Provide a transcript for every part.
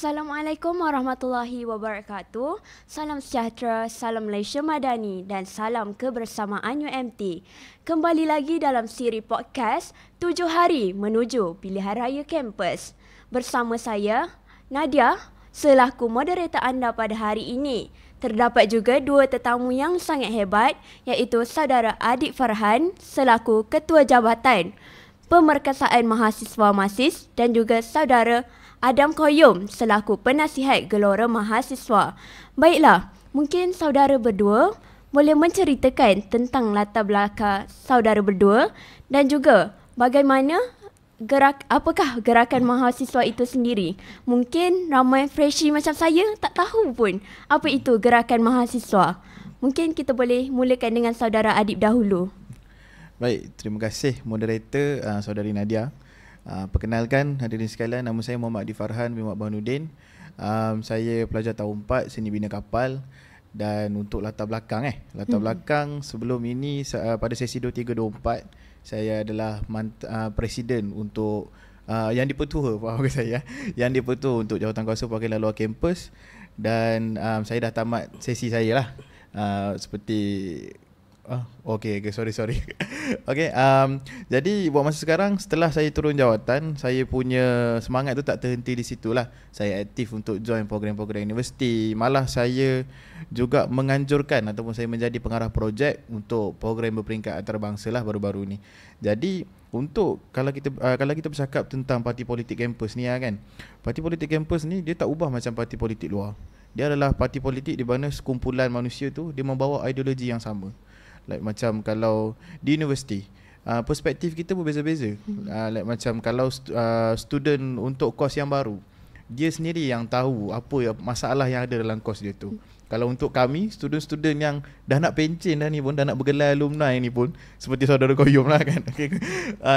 Assalamualaikum warahmatullahi wabarakatuh. Salam sejahtera, salam Malaysia Madani dan salam kebersamaan UMT. Kembali lagi dalam siri podcast 7 hari menuju pilihan raya kampus. Bersama saya, Nadia, selaku moderator anda pada hari ini. Terdapat juga dua tetamu yang sangat hebat, iaitu saudara Adib Farhan selaku Ketua Jabatan Pemerkasaan Mahasiswa MASIS dan juga saudara Adam Koyum selaku penasihat Gelora Mahasiswa. Baiklah, mungkin saudara berdua boleh menceritakan tentang latar belakang saudara berdua dan juga bagaimana apakah gerakan mahasiswa itu sendiri. Mungkin ramai freshie macam saya tak tahu pun apa itu gerakan mahasiswa. Mungkin kita boleh mulakan dengan saudara Adib dahulu. Baik, terima kasih moderator saudari Nadia. Perkenalkan hadirin sekalian, nama saya Muhammad Adib Farhan bin Muhammad Bahanuddin. Saya pelajar tahun 4 seni bina kapal. Dan untuk latar belakang belakang sebelum ini pada sesi 23-24 saya adalah presiden untuk yang dipertua yang dipertua untuk Jawatankuasa Perwakilan Luar Kampus. Dan saya dah tamat sesi saya lah, seperti Okay, sorry. Okay, jadi buat masa sekarang setelah saya turun jawatan, saya punya semangat tu tak terhenti di situ lah. Saya aktif untuk join program-program universiti. Malah saya juga menganjurkan ataupun saya menjadi pengarah projek untuk program berperingkat antarabangsa lah baru-baru ni. Jadi untuk kalau kita bercakap tentang parti politik kampus ni kan, parti politik kampus ni dia tak ubah macam parti politik luar. Dia adalah parti politik di mana sekumpulan manusia tu dia membawa ideologi yang sama. Like macam kalau di universiti, perspektif kita berbeza-beza. Like macam kalau student untuk kos yang baru, dia sendiri yang tahu apa masalah yang ada dalam kos dia tu. Kalau untuk kami, student-student yang dah nak pencen dah ni pun, dah nak bergelar alumni ni pun, seperti saudara Koyum lah kan.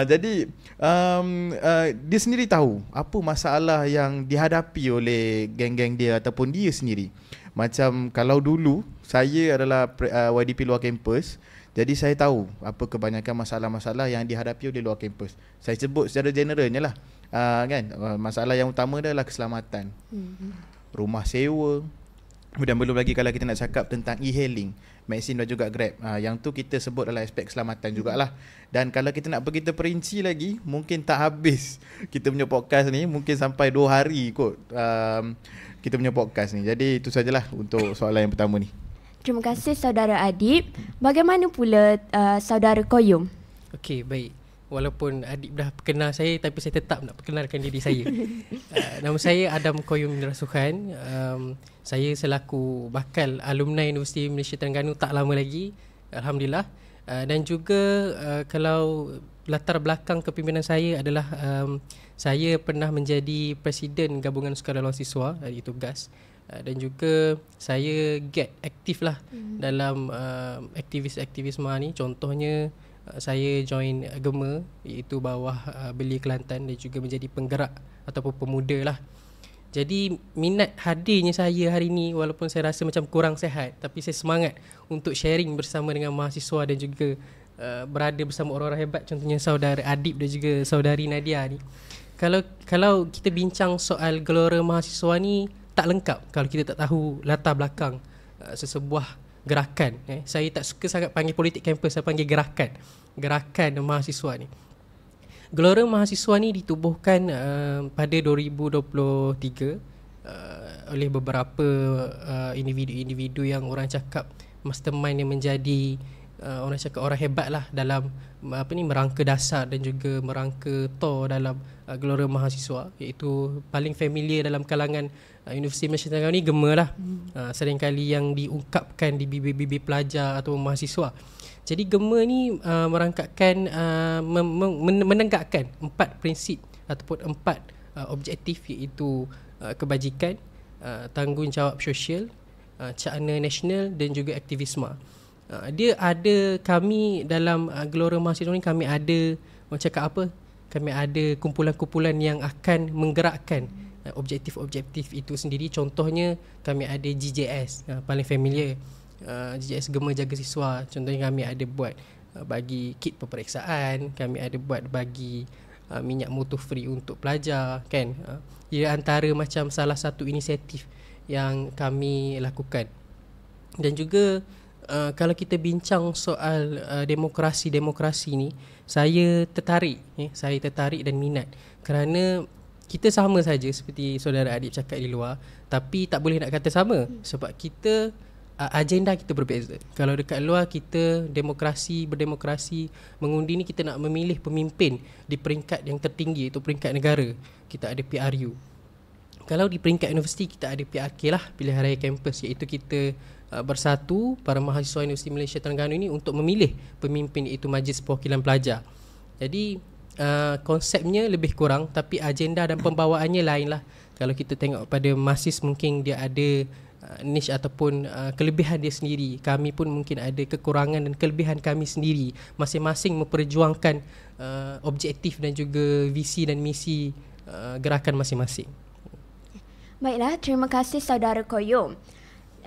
Jadi dia sendiri tahu apa masalah yang dihadapi oleh geng-geng dia ataupun dia sendiri. Macam kalau dulu saya adalah YDP luar kampus, jadi saya tahu apa kebanyakan masalah-masalah yang dihadapi oleh luar kampus. Saya sebut secara generalnya lah, kan. Masalah yang utama adalah keselamatan, rumah sewa. Kemudian belum lagi kalau kita nak cakap tentang e-hailing, Maxim dan juga Grab, yang tu kita sebut adalah aspek keselamatan jugalah. Dan kalau kita nak pergi terperinci lagi, mungkin tak habis kita punya podcast ni, mungkin sampai 2 hari kot kita punya podcast ni. Jadi itu sajalah untuk soalan yang pertama ni. Terima kasih saudara Adib. Bagaimana pula saudara Koyum? Okey, baik. Walaupun Adib dah kenal saya, tapi saya tetap nak perkenalkan diri saya. Nama saya Adam Koyum bin Rasuhan. Saya selaku bakal alumni Universiti Malaysia Terengganu tak lama lagi, alhamdulillah. Dan juga kalau latar belakang kepimpinan saya adalah saya pernah menjadi presiden Gabungan Sukarelawan Luar Siswa, iaitu GAS. Dan juga saya get aktif lah dalam aktivis-aktivisme ni. Contohnya saya join Gema, iaitu bawah Belia Kelantan, dan juga menjadi penggerak ataupun pemuda lah. Jadi minat hadirnya saya hari ni, walaupun saya rasa macam kurang sihat, tapi saya semangat untuk sharing bersama dengan mahasiswa dan juga berada bersama orang-orang hebat, contohnya saudara Adib dan juga saudari Nadia ni. Kalau kita bincang soal Gelora Mahasiswa ni, tak lengkap kalau kita tak tahu latar belakang sesebuah gerakan. Saya tak suka sangat panggil politik kampus, saya panggil gerakan mahasiswa ni. Gelora Mahasiswa ni ditubuhkan pada 2023 oleh beberapa individu-individu yang orang cakap mastermind, yang menjadi orang hebat lah dalam merangka dasar dan juga merangka tor dalam Gelora Mahasiswa, iaitu paling familiar dalam kalangan Universiti Malaysia Terengganu ni Gema lah. Seringkali yang diungkapkan di bibir-bibir pelajar atau mahasiswa. Jadi Gema ni merangkakkan menegakkan 4 prinsip ataupun 4 objektif, iaitu kebajikan, tanggungjawab sosial, cakna nasional dan juga aktivisme. Dia ada, kami dalam Gelora Mahasiswa ni, kami ada, orang cakap apa, kami ada kumpulan-kumpulan yang akan menggerakkan objektif-objektif itu sendiri. Contohnya kami ada GJS, paling familiar, GJS Gema Jaga Siswa. Contohnya kami ada buat bagi kit peperiksaan, kami ada buat bagi minyak motor free untuk pelajar kan. Ia antara macam salah satu inisiatif yang kami lakukan. Dan juga kalau kita bincang soal demokrasi ni, saya tertarik dan minat kerana kita sama saja seperti saudara Adib cakap di luar, tapi tak boleh nak kata sama sebab kita agenda kita berbeza. Kalau dekat luar kita berdemokrasi, mengundi ni kita nak memilih pemimpin di peringkat yang tertinggi, iaitu peringkat negara. Kita ada PRU. Kalau di peringkat universiti kita ada PRK lah, pilihan raya kampus, iaitu kita bersatu para mahasiswa Universiti Malaysia Terengganu ini untuk memilih pemimpin, iaitu Majlis Perwakilan Pelajar. Jadi konsepnya lebih kurang, tapi agenda dan pembawaannya lain lah. Kalau kita tengok pada MASIS, mungkin dia ada niche ataupun kelebihan dia sendiri. Kami pun mungkin ada kekurangan dan kelebihan kami sendiri. Masing-masing memperjuangkan objektif dan juga visi dan misi gerakan masing-masing. Baiklah, terima kasih saudara Koyom.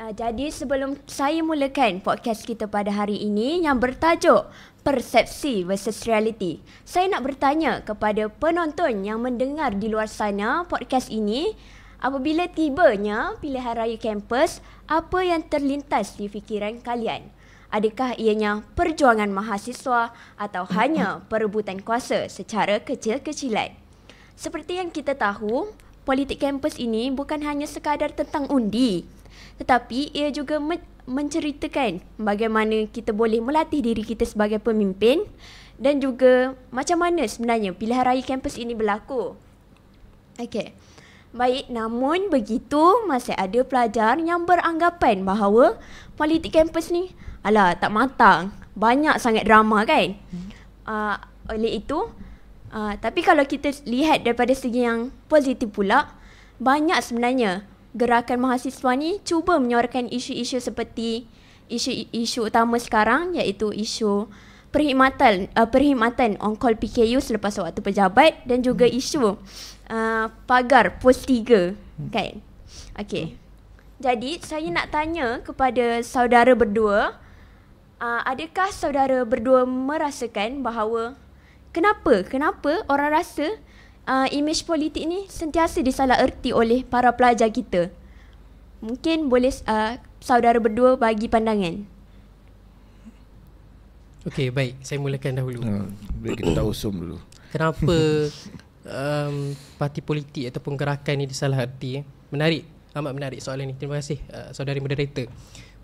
Jadi sebelum saya mulakan podcast kita pada hari ini yang bertajuk Persepsi versus Reality, saya nak bertanya kepada penonton yang mendengar di luar sana podcast ini, apabila tibanya pilihan raya kampus, apa yang terlintas di fikiran kalian? Adakah ianya perjuangan mahasiswa atau hanya perebutan kuasa secara kecil-kecilan? Seperti yang kita tahu, politik kampus ini bukan hanya sekadar tentang undi, tetapi ia juga menceritakan bagaimana kita boleh melatih diri kita sebagai pemimpin dan juga macam mana sebenarnya pilihan raya kampus ini berlaku. Okey. Baik, namun begitu masih ada pelajar yang beranggapan bahawa politik kampus ni tak matang, banyak sangat drama kan. Oleh itu, tapi kalau kita lihat daripada segi yang positif pula, banyak sebenarnya gerakan mahasiswa ni cuba menyuarakan isu-isu seperti isu utama sekarang, iaitu isu perkhidmatan on-call PKU selepas waktu pejabat dan juga isu pagar pos 3 kan. Okey. Jadi saya nak tanya kepada saudara berdua, adakah saudara berdua merasakan bahawa kenapa orang rasa imej politik ni sentiasa disalaherti oleh para pelajar kita? Mungkin boleh saudara berdua bagi pandangan. Okey, baik. Saya mulakan dahulu. Kita tak usum dulu. Kenapa parti politik ataupun gerakan ni disalaherti? Menarik, amat menarik soalan ni. Terima kasih saudari moderator.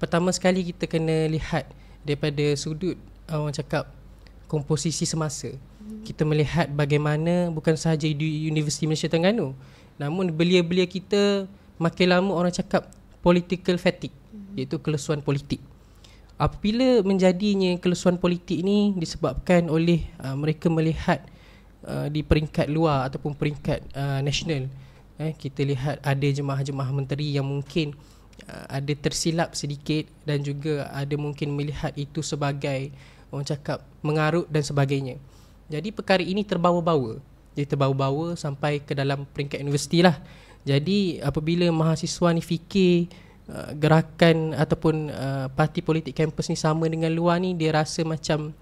Pertama sekali kita kena lihat daripada sudut orang cakap komposisi semasa. Kita melihat bagaimana bukan sahaja di Universiti Malaysia Terengganu, namun belia-belia kita makin lama orang cakap political fatigue, iaitu kelesuan politik. Apabila menjadinya kelesuan politik ni disebabkan oleh mereka melihat di peringkat luar ataupun peringkat nasional, kita lihat ada jemaah-jemaah menteri yang mungkin ada tersilap sedikit dan juga ada mungkin melihat itu sebagai orang cakap mengarut dan sebagainya. Jadi perkara ini terbawa-bawa. Dia terbawa-bawa sampai ke dalam peringkat universiti lah. Jadi apabila mahasiswa ni fikir gerakan ataupun parti politik kampus ni sama dengan luar ni, dia rasa macam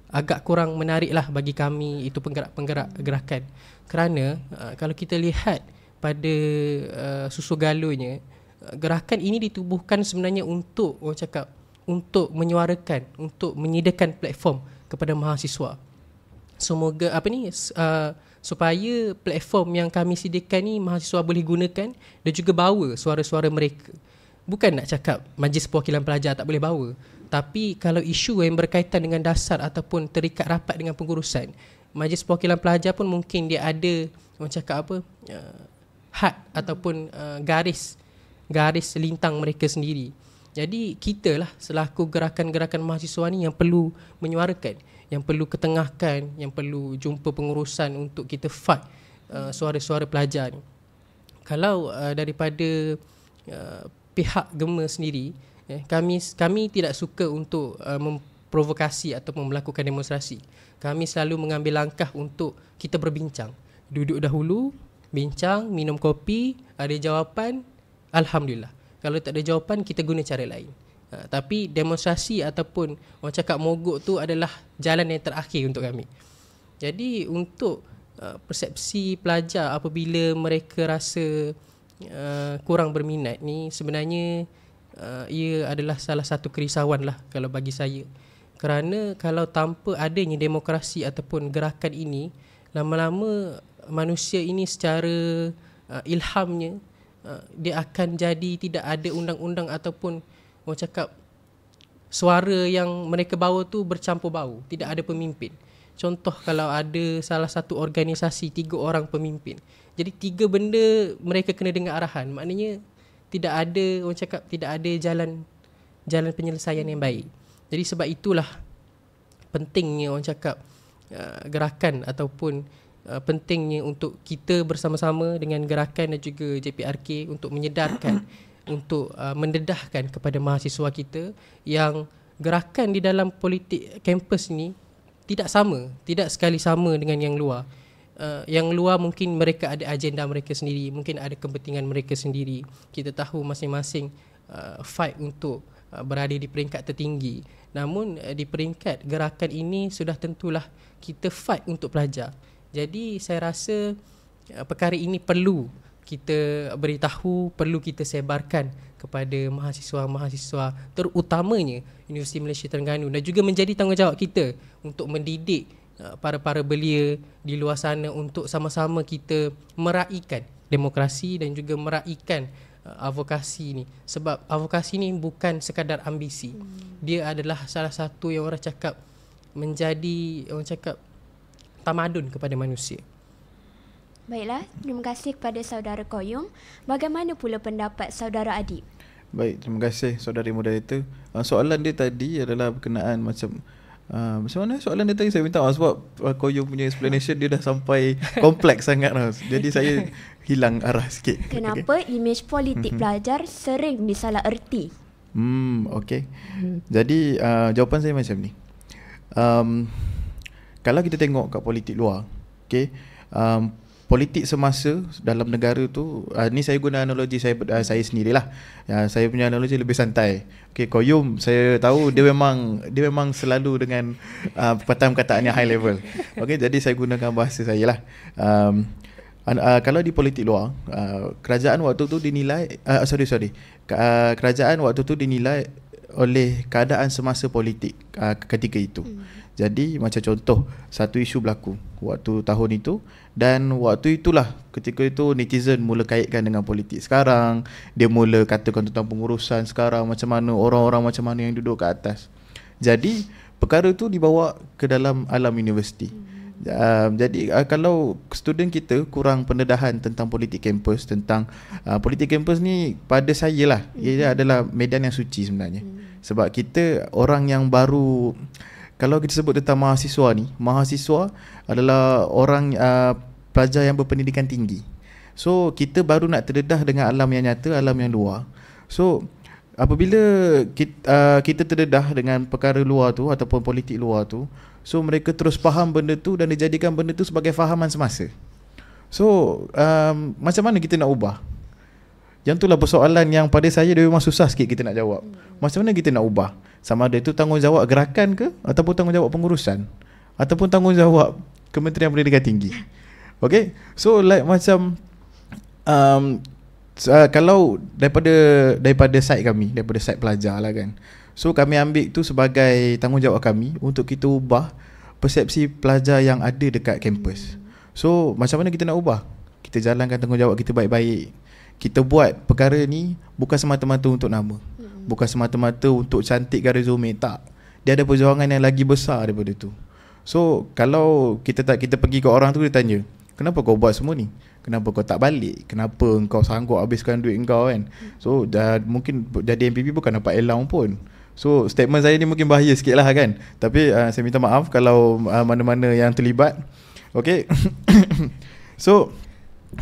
agak kurang menarik lah bagi kami, itu penggerak-penggerak gerakan. Kerana kalau kita lihat pada susu galurnya, gerakan ini ditubuhkan sebenarnya untuk orang cakap untuk menyuarakan, untuk menyediakan platform kepada mahasiswa. Semoga supaya platform yang kami sediakan ni mahasiswa boleh gunakan dan juga bawa suara-suara mereka. Bukan nak cakap Majlis Perwakilan Pelajar tak boleh bawa, tapi kalau isu yang berkaitan dengan dasar ataupun terikat rapat dengan pengurusan, Majlis Perwakilan Pelajar pun mungkin dia ada orang cakap had ataupun garis lintang mereka sendiri. Jadi kita lah selaku gerakan-gerakan mahasiswa ni yang perlu menyuarakan, yang perlu ketengahkan, yang perlu jumpa pengurusan untuk kita fight suara-suara pelajar ni. Kalau daripada pihak GEMA sendiri, kami tidak suka untuk memprovokasi ataupun melakukan demonstrasi. Kami selalu mengambil langkah untuk kita berbincang. Duduk dahulu, bincang, minum kopi, ada jawapan, alhamdulillah. Kalau tak ada jawapan, kita guna cara lain. Tapi demonstrasi ataupun orang cakap mogok tu adalah jalan yang terakhir untuk kami. Jadi untuk persepsi pelajar apabila mereka rasa kurang berminat ni sebenarnya ia adalah salah satu kerisauan lah kalau bagi saya. Kerana kalau tanpa adanya demokrasi ataupun gerakan ini, lama-lama manusia ini secara ilhamnya dia akan jadi tidak ada undang-undang ataupun orang cakap suara yang mereka bawa tu bercampur bau, tidak ada pemimpin. Contoh kalau ada salah satu organisasi 3 orang pemimpin, jadi 3 benda mereka kena dengar arahan, maknanya tidak ada orang cakap tidak ada jalan penyelesaian yang baik. Jadi sebab itulah pentingnya orang cakap gerakan ataupun pentingnya untuk kita bersama-sama dengan gerakan dan juga JPRK untuk menyedarkan untuk mendedahkan kepada mahasiswa kita yang gerakan di dalam politik kampus ni tidak sekali sama dengan yang luar. Yang luar mungkin mereka ada agenda mereka sendiri, mungkin ada kepentingan mereka sendiri. Kita tahu masing-masing fight untuk berada di peringkat tertinggi. Namun di peringkat gerakan ini sudah tentulah kita fight untuk pelajar. Jadi saya rasa perkara ini perlu kita beritahu, perlu kita sebarkan kepada mahasiswa-mahasiswa terutamanya Universiti Malaysia Terengganu, dan juga menjadi tanggungjawab kita untuk mendidik para belia di luar sana untuk sama-sama kita meraihkan demokrasi dan juga meraihkan advokasi ni. Sebab advokasi ni bukan sekadar ambisi. Dia adalah salah satu yang orang cakap menjadi orang cakap tamadun kepada manusia. Baiklah, terima kasih kepada saudara Koyum. Bagaimana pula pendapat saudara Adib? Baik, terima kasih saudari moderator. Soalan dia tadi adalah berkenaan macam mana soalan dia tadi, saya minta maaf sebab Koyum punya explanation dia dah sampai kompleks sangat lah. Jadi saya hilang arah sikit. Kenapa imej politik pelajar sering disalah erti? Okey. Jadi jawapan saya macam ni. Kalau kita tengok kat politik luar, okey, politik semasa dalam negara tu, ni saya guna analogi saya sendirilah. Saya punya analogi lebih santai. Okey, Koyum saya tahu dia memang selalu dengan perkataan-perkataan yang high level. Okey, jadi saya gunakan bahasa saya lah. Kalau di politik luar, kerajaan waktu tu dinilai kerajaan waktu tu dinilai oleh keadaan semasa politik ketika itu. Jadi macam contoh, satu isu berlaku waktu tahun itu, dan waktu itulah ketika itu netizen mula kaitkan dengan politik sekarang. Dia mula katakan tentang pengurusan sekarang, macam mana orang-orang macam mana yang duduk ke atas. Jadi perkara itu dibawa ke dalam alam universiti. Jadi kalau student kita kurang pendedahan tentang politik kampus, tentang politik kampus ni pada saya lah, ia adalah medan yang suci sebenarnya. Sebab kita orang yang baru, kalau kita sebut tentang mahasiswa ni, mahasiswa adalah orang pelajar yang berpendidikan tinggi. So kita baru nak terdedah dengan alam yang nyata, alam yang luar. So apabila kita terdedah dengan perkara luar tu ataupun politik luar tu, so mereka terus faham benda tu dan dijadikan benda tu sebagai fahaman semasa. So macam mana kita nak ubah? Yang itulah persoalan yang pada saya dia memang susah sikit kita nak jawab. Macam mana kita nak ubah? Sama ada itu tanggungjawab gerakan ke, ataupun tanggungjawab pengurusan, ataupun tanggungjawab Kementerian Pendidikan Tinggi. Okay, so like macam kalau daripada side kami, daripada side pelajar lah kan, so kami ambil tu sebagai tanggungjawab kami untuk kita ubah persepsi pelajar yang ada dekat kampus. So macam mana kita nak ubah? Kita jalankan tanggungjawab kita baik-baik. Kita buat perkara ni bukan semata-mata untuk nama, bukan semata-mata untuk cantikkan resume, tak. Dia ada perjuangan yang lagi besar daripada tu. So kalau kita pergi ke orang tu, dia tanya, kenapa kau buat semua ni? Kenapa kau tak balik? Kenapa kau sanggup habiskan duit kau kan? So mungkin jadi MPP bukan dapat allowance pun. So statement saya ni mungkin bahaya sikit lah kan. Tapi saya minta maaf kalau mana-mana yang terlibat. Okay. So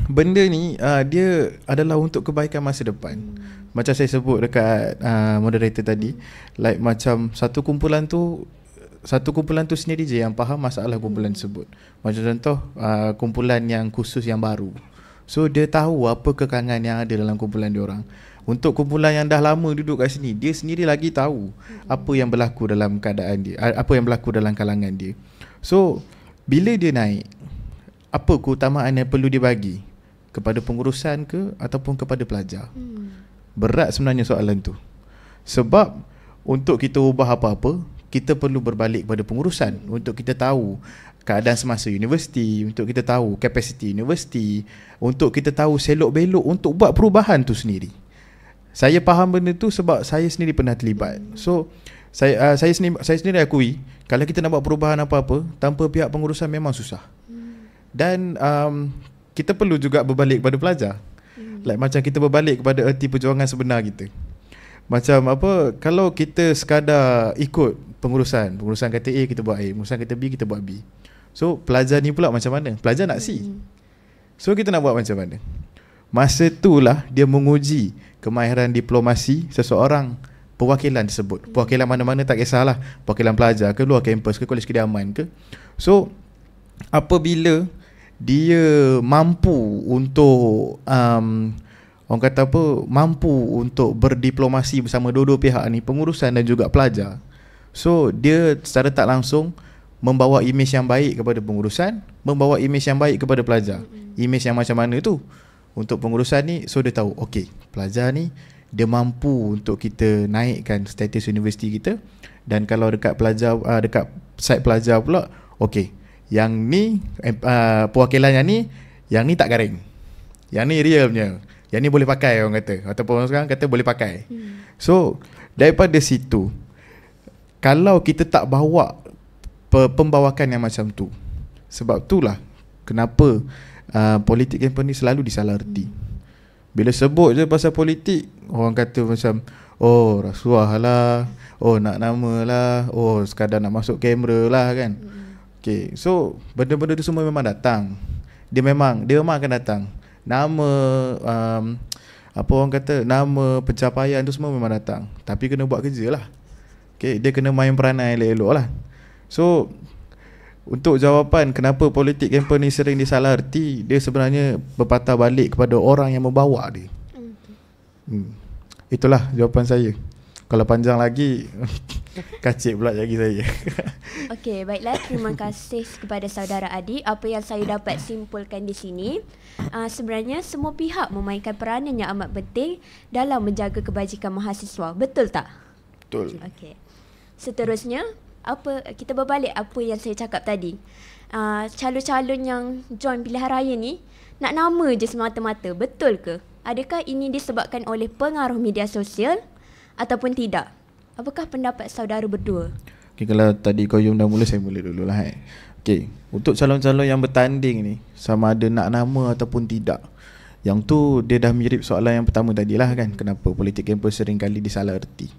benda ni dia adalah untuk kebaikan masa depan. Macam saya sebut dekat moderator tadi, like macam satu kumpulan tu sendiri je yang faham masalah kumpulan tersebut. Macam contoh kumpulan yang khusus yang baru, so dia tahu apa kekangan yang ada dalam kumpulan diorang. Untuk kumpulan yang dah lama duduk kat sini, dia sendiri lagi tahu apa yang berlaku dalam keadaan dia, apa yang berlaku dalam kalangan dia. So bila dia naik, apa keutamaan yang perlu dibagi kepada pengurusan ke ataupun kepada pelajar. Berat sebenarnya soalan tu. Sebab untuk kita ubah apa-apa, kita perlu berbalik kepada pengurusan untuk kita tahu keadaan semasa universiti, untuk kita tahu kapasiti universiti, untuk kita tahu selok-belok untuk buat perubahan tu sendiri. Saya faham benda tu sebab saya sendiri pernah terlibat. So saya sendiri akui kalau kita nak buat perubahan apa-apa tanpa pihak pengurusan memang susah. Dan kita perlu juga berbalik kepada pelajar. Like macam kita berbalik kepada erti perjuangan sebenar kita. Macam apa, kalau kita sekadar ikut pengurusan kata A kita buat A, pengurusan kata B kita buat B. So pelajar ni pula macam mana? Pelajar nak C. So kita nak buat macam mana? Masa itulah dia menguji kemahiran diplomasi seseorang perwakilan tersebut. Perwakilan mana-mana tak kisahlah, perwakilan pelajar ke, luar kampus ke, kolej kediaman ke. So apabila dia mampu untuk orang kata apa, mampu untuk berdiplomasi bersama dua-dua pihak ni, pengurusan dan juga pelajar. So dia secara tak langsung membawa imej yang baik kepada pengurusan, membawa imej yang baik kepada pelajar. Imej yang macam mana tu? Untuk pengurusan ni, so dia tahu, okey, pelajar ni dia mampu untuk kita naikkan status universiti kita. Dan kalau dekat pelajar, dekat side pelajar pula, okey, yang ni perwakilan yang ni tak garing, yang ni real punya, yang ni boleh pakai orang kata, ataupun orang sekarang kata boleh pakai. So daripada situ, kalau kita tak bawa pembawakan yang macam tu, sebab itulah kenapa politik campaign ni selalu disalaherti. Bila sebut je pasal politik, orang kata macam, oh rasuah lah, oh nak nama lah, oh sekadar nak masuk kamera lah kan. Okay, so benda-benda tu semua memang datang. Dia memang akan datang. Nama apa orang kata, nama pencapaian tu semua memang datang. Tapi kena buat kerja lah. Okay, dia kena main peranan elok-elok lah. So untuk jawapan kenapa politik campaign ni sering disalaherti, dia sebenarnya berpatah balik kepada orang yang membawa dia. Itulah jawapan saya. Kalau panjang lagi kacik pula lagi saya. Okey, baiklah, terima kasih kepada saudara Adi. Apa yang saya dapat simpulkan di sini, sebenarnya semua pihak memainkan peranan yang amat penting dalam menjaga kebajikan mahasiswa. Betul tak? Betul. Okey. Seterusnya, kita berbalik apa yang saya cakap tadi. Calon-calon yang join pilihan raya ni nak nama je semata-mata. Betul ke? Adakah ini disebabkan oleh pengaruh media sosial ataupun tidak? Apakah pendapat saudara berdua? Okay, kalau tadi Koyum dah mula, saya mula dululah. Okay, untuk calon-calon yang bertanding ni, sama ada nak nama ataupun tidak, yang tu dia dah mirip soalan yang pertama tadilah kan, kenapa politik kampus sering kali disalaherti.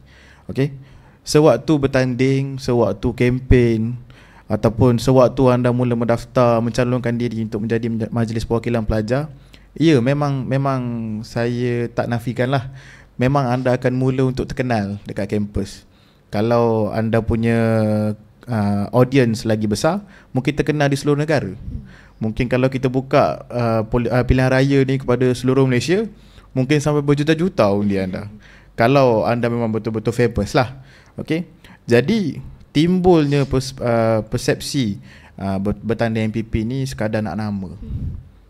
Okay, sewaktu bertanding, sewaktu kempen, ataupun sewaktu anda mula mendaftar mencalonkan diri untuk menjadi majlis perwakilan pelajar, ya memang saya tak nafikan lah, memang anda akan mula untuk terkenal dekat kampus. Kalau anda punya audience lagi besar, mungkin terkenal di seluruh negara. Mungkin kalau kita buka pilihan raya ni kepada seluruh Malaysia, mungkin sampai berjuta-juta undi anda, kalau anda memang betul-betul famous lah. Okay, jadi timbulnya persepsi bertanding MPP ni sekadar nak nama.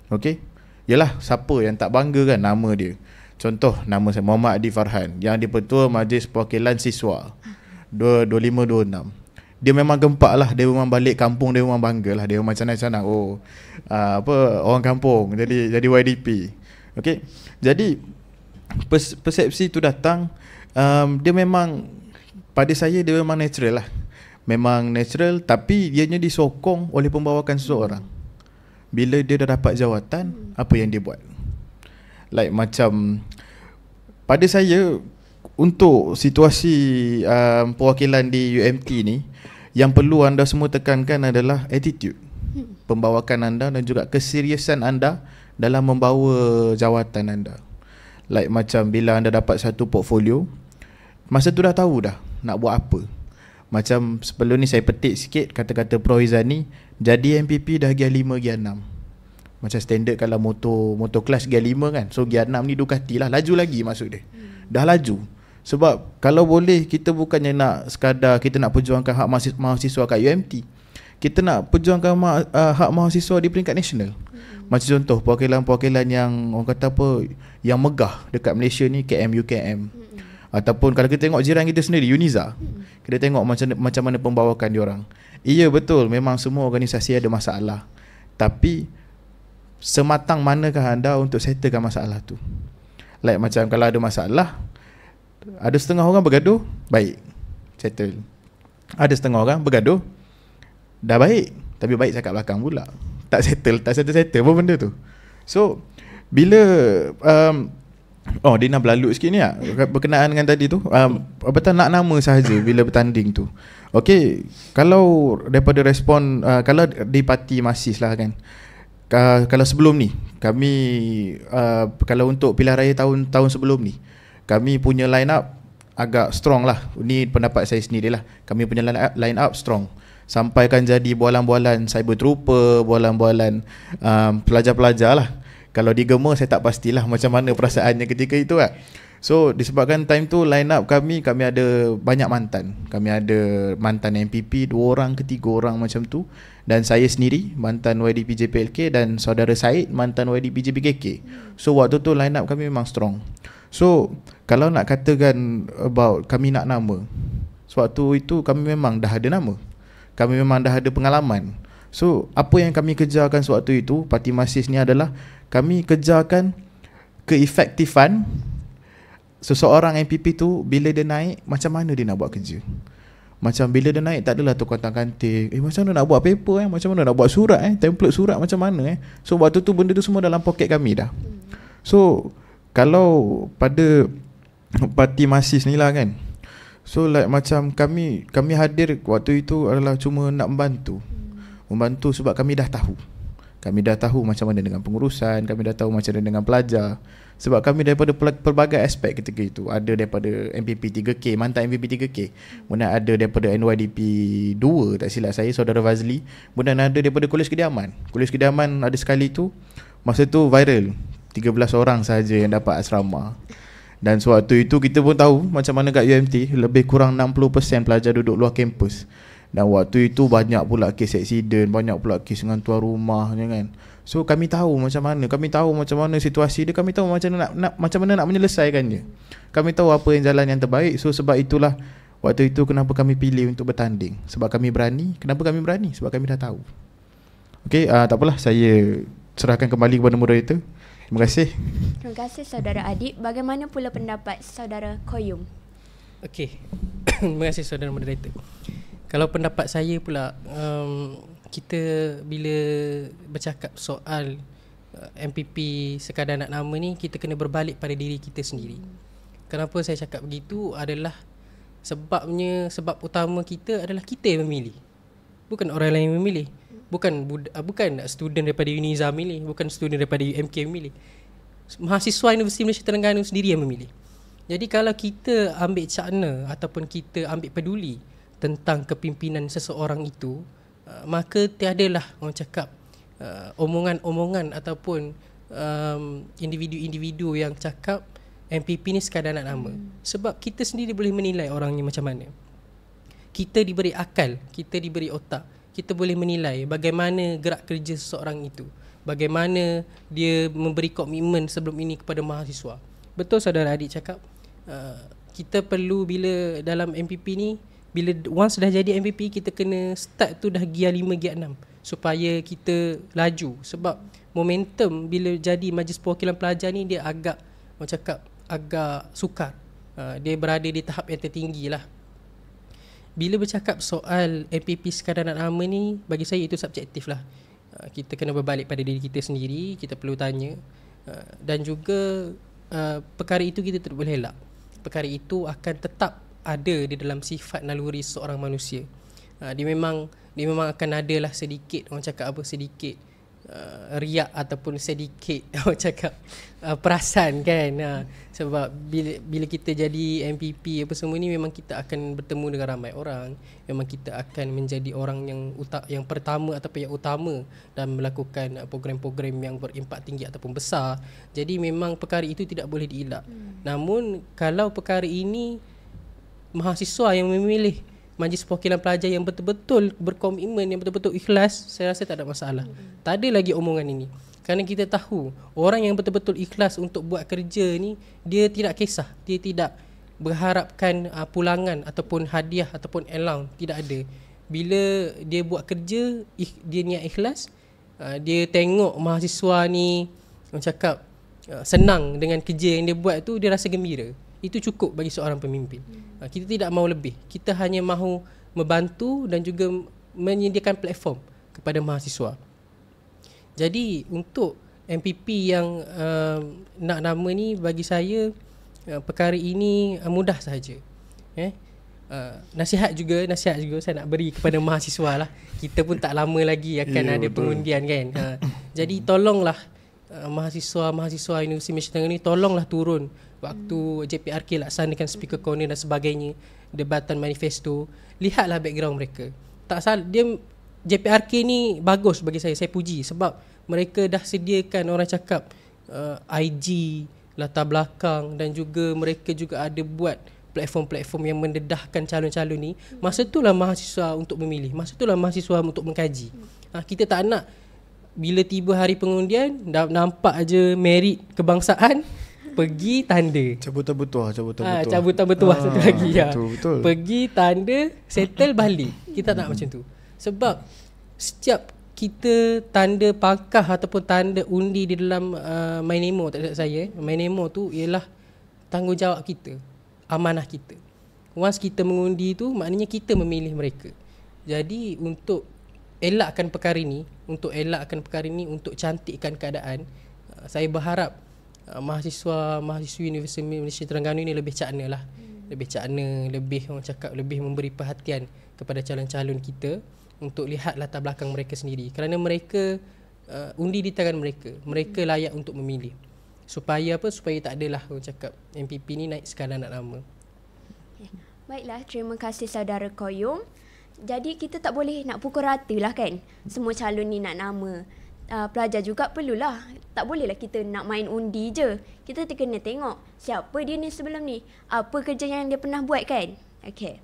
Okay, yalah, siapa yang tak bangga kan nama dia. Contoh nama saya Muhammad Adi Farhan, yang di-Ketua Majlis Perwakilan Siswa 2526. Dia memang gempak lah, dia memang balik kampung, dia memang bangga lah, dia memang macam-macam. Oh, orang kampung jadi YDP. Okay, jadi persepsi tu datang, dia memang, pada saya dia memang natural lah. Memang natural, tapi dianya disokong oleh pembawakan seseorang. Bila dia dah dapat jawatan, apa yang dia buat? Like macam pada saya, untuk situasi perwakilan di UMT ni, yang perlu anda semua tekankan adalah attitude, pembawakan anda dan juga keseriusan anda dalam membawa jawatan anda. Like macam bila anda dapat satu portfolio, masa tu dah tahu dah nak buat apa. Macam sebelum ni saya petik sikit kata-kata Pro Izani, jadi MPP dah gear 5, gear 6. Macam standard kalau motor kelas gear 5 kan, so gear 6 ni Ducati lah, laju lagi maksud dia. Dah laju. Sebab kalau boleh, kita bukannya nak sekadar kita nak perjuangkan hak mahasiswa kat UMT, kita nak perjuangkan hak mahasiswa di peringkat nasional. Macam contoh perwakilan-perwakilan yang orang kata apa, yang megah dekat Malaysia ni, KM UKM. Ataupun kalau kita tengok jiran kita sendiri, Uniza, kita tengok macam mana pembawakan diorang. Iya betul, memang semua organisasi ada masalah, tapi sematang manakah anda untuk settlekan masalah tu? Like macam kalau ada masalah, ada setengah orang bergaduh, baik, settle. Ada setengah orang bergaduh, dah baik, tapi baik cakap belakang pula, tak settle apa benda tu. So bila Dina berlalu sikit ni lah, berkenaan dengan tadi tu, betul nak nama sahaja bila bertanding tu. Okey, kalau daripada respon, kalau di parti Marxist lah kan, kalau sebelum ni kami, kalau untuk pilihan raya tahun sebelum ni, kami punya line up agak strong lah. Ni pendapat saya sendirilah. Kami punya line up strong, sampaikan jadi bualan-bualan cyber trooper, bualan-bualan pelajar-pelajar lah. Kalau di Gema saya tak pastilah macam mana perasaannya ketika itu lah. So disebabkan time tu line up kami ada banyak mantan. Kami ada mantan MPP 2 orang ke 3 orang macam tu, dan saya sendiri mantan YDP JPLK, dan saudara Said mantan YDP JPKK. So waktu tu line up kami memang strong. So kalau nak katakan about kami nak nama, sewaktu itu kami memang dah ada nama, kami memang dah ada pengalaman. So apa yang kami kejarkan sewaktu itu, parti Marxist ni adalah kami kejarkan keefektifan seseorang MPP tu. Bila dia naik, macam mana dia nak buat kerja. Macam bila dia naik, tak adalah tukar kanting, macam mana nak buat paper, macam mana nak buat surat, template surat macam mana. So waktu tu benda tu semua dalam poket kami dah. So kalau pada parti Marxist ni lah kan, so like macam kami hadir waktu itu adalah cuma nak membantu sebab kami dah tahu. Kami dah tahu macam mana dengan pengurusan, kami dah tahu macam mana dengan pelajar. Sebab kami daripada pelbagai aspek ketika itu. Ada daripada MPP 3K, mantan MPP 3K. Kemudian ada daripada NYDP 2, tak silap saya, saudara Fazli. Kemudian ada daripada Kolej Kediaman. Kolej Kediaman ada sekali tu, masa tu viral, 13 orang sahaja yang dapat asrama. Dan sewaktu itu kita pun tahu macam mana kat UMT, lebih kurang 60% pelajar duduk luar kampus. Dan waktu itu banyak pula kes aksiden, banyak pula kes dengan tuan rumah kan. So kami tahu macam mana situasi dia, kami tahu macam mana nak menyelesaikannya. Kami tahu apa yang jalan yang terbaik. So sebab itulah waktu itu kenapa kami pilih untuk bertanding. Sebab kami berani. Kenapa kami berani? Sebab kami dah tahu. Okey, tak apalah, saya serahkan kembali kepada moderator. Terima kasih. Terima kasih saudara Adib. Bagaimana pula pendapat saudara Koyum? Okey. Terima kasih saudara moderator. Kalau pendapat saya pula, kita bila bercakap soal MPP sekadar nak nama ni, kita kena berbalik pada diri kita sendiri. Kenapa saya cakap begitu adalah sebab utama kita adalah kita yang memilih, bukan orang lain yang memilih. Bukan student daripada Uniza memilih, bukan student daripada UMK memilih. Mahasiswa Universiti Malaysia Terengganu sendiri yang memilih. Jadi kalau kita ambil cakna ataupun kita ambil peduli tentang kepimpinan seseorang itu, maka tiadalah orang cakap omongan-omongan ataupun individu-individu yang cakap MPP ni sekadar nak nama. Sebab kita sendiri boleh menilai orangnya macam mana. Kita diberi akal, kita diberi otak, kita boleh menilai bagaimana gerak kerja seseorang itu, bagaimana dia memberi komitmen sebelum ini kepada mahasiswa. Betul saudara Adik cakap, kita perlu bila dalam MPP ni, bila once dah jadi MPP, kita kena start tu dah gear 5, gear 6 supaya kita laju. Sebab momentum bila jadi Majlis Perwakilan Pelajar ni, dia agak, orang cakap, agak sukar. Dia berada di tahap yang tertinggi lah. Bila bercakap soal MPP sekadar nak nama ni, bagi saya itu subjektif lah. Kita kena berbalik pada diri kita sendiri, kita perlu tanya. Dan juga perkara itu kita tak boleh elak. Perkara itu akan tetap ada di dalam sifat naluri seorang manusia. Dia memang akan adalah sedikit, orang cakap apa, sedikit riak ataupun sedikit orang cakap perasan kan. Sebab bila kita jadi MPP apa semua ni, memang kita akan bertemu dengan ramai orang. Memang kita akan menjadi orang yang pertama ataupun yang utama dan melakukan program-program yang berimpak tinggi ataupun besar. Jadi memang perkara itu tidak boleh dielak. Namun kalau perkara ini mahasiswa yang memilih majlis perwakilan pelajar yang betul-betul berkomitmen, yang betul-betul ikhlas, saya rasa tak ada masalah. Tak ada lagi omongan ini. Kerana kita tahu orang yang betul-betul ikhlas untuk buat kerja ni, dia tidak kisah, dia tidak berharapkan pulangan ataupun hadiah ataupun allowance, tidak ada. Bila dia buat kerja, dia niat ikhlas, dia tengok mahasiswa ni orang cakap senang dengan kerja yang dia buat tu, dia rasa gembira. Itu cukup bagi seorang pemimpin. Kita tidak mahu lebih. Kita hanya mahu membantu dan juga menyediakan platform kepada mahasiswa. Jadi untuk MPP yang nak nama ni, bagi saya perkara ini mudah sahaja. Nasihat juga saya nak beri kepada mahasiswa lah. Kita pun tak lama lagi akan ada pengundian kan. Jadi tolonglah mahasiswa Universiti Malaysia Terengganu ni, tolonglah turun waktu JPRK laksanakan speaker corner dan sebagainya, debatan manifesto. Lihatlah background mereka. Tak salah, dia JPRK ni bagus bagi saya puji, sebab mereka dah sediakan orang cakap IG, latar belakang, dan juga mereka juga ada buat platform-platform yang mendedahkan calon-calon ni. Masa itulah mahasiswa untuk memilih, masa itulah mahasiswa untuk mengkaji. Kita tak nak bila tiba hari pengundian dah nampak aje merit kebangsaan, pergi tanda cabutan bertuah satu lagi betul. Pergi tanda, settle balik. Kita tak macam tu. Sebab setiap kita tanda pangkah ataupun tanda undi di dalam MyNemo, tak saya, MyNemo tu ialah tanggungjawab kita, amanah kita. Once kita mengundi tu, maknanya kita memilih mereka. Jadi untuk elakkan perkara ini, untuk cantikkan keadaan, saya berharap mahasiswi Universiti Malaysia Terengganu ni lebih cakna lah. Lebih orang cakap, lebih memberi perhatian kepada calon-calon kita untuk lihat latar belakang mereka sendiri. Kerana mereka undi di tangan mereka. Mereka layak untuk memilih. Supaya tak adalah orang cakap MPP ni naik skala nak nama. Baiklah, terima kasih saudara Koyum. Jadi kita tak boleh nak pukul rata lah kan, semua calon ni nak nama. Pelajar juga perlulah. Tak bolehlah kita nak main undi je. Kita kena tengok siapa dia ni sebelum ni, apa kerja yang dia pernah buat kan. Okey.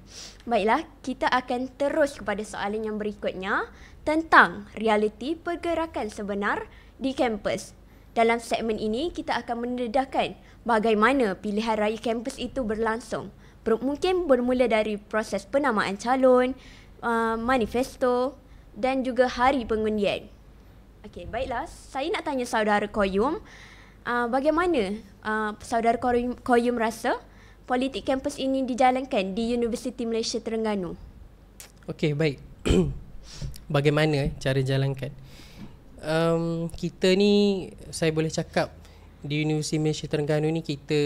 Baiklah, kita akan terus kepada soalan yang berikutnya tentang realiti pergerakan sebenar di kampus. Dalam segmen ini kita akan mendedahkan bagaimana pilihan raya kampus itu berlangsung. Mungkin bermula dari proses penamaan calon, manifesto dan juga hari pengundian. Okey, baiklah. Saya nak tanya saudara Koyum, bagaimana saudara Koyum rasa politik kampus ini dijalankan di Universiti Malaysia Terengganu? Okey, baik. Bagaimana cara jalankan? Kita ni, saya boleh cakap di Universiti Malaysia Terengganu ni, kita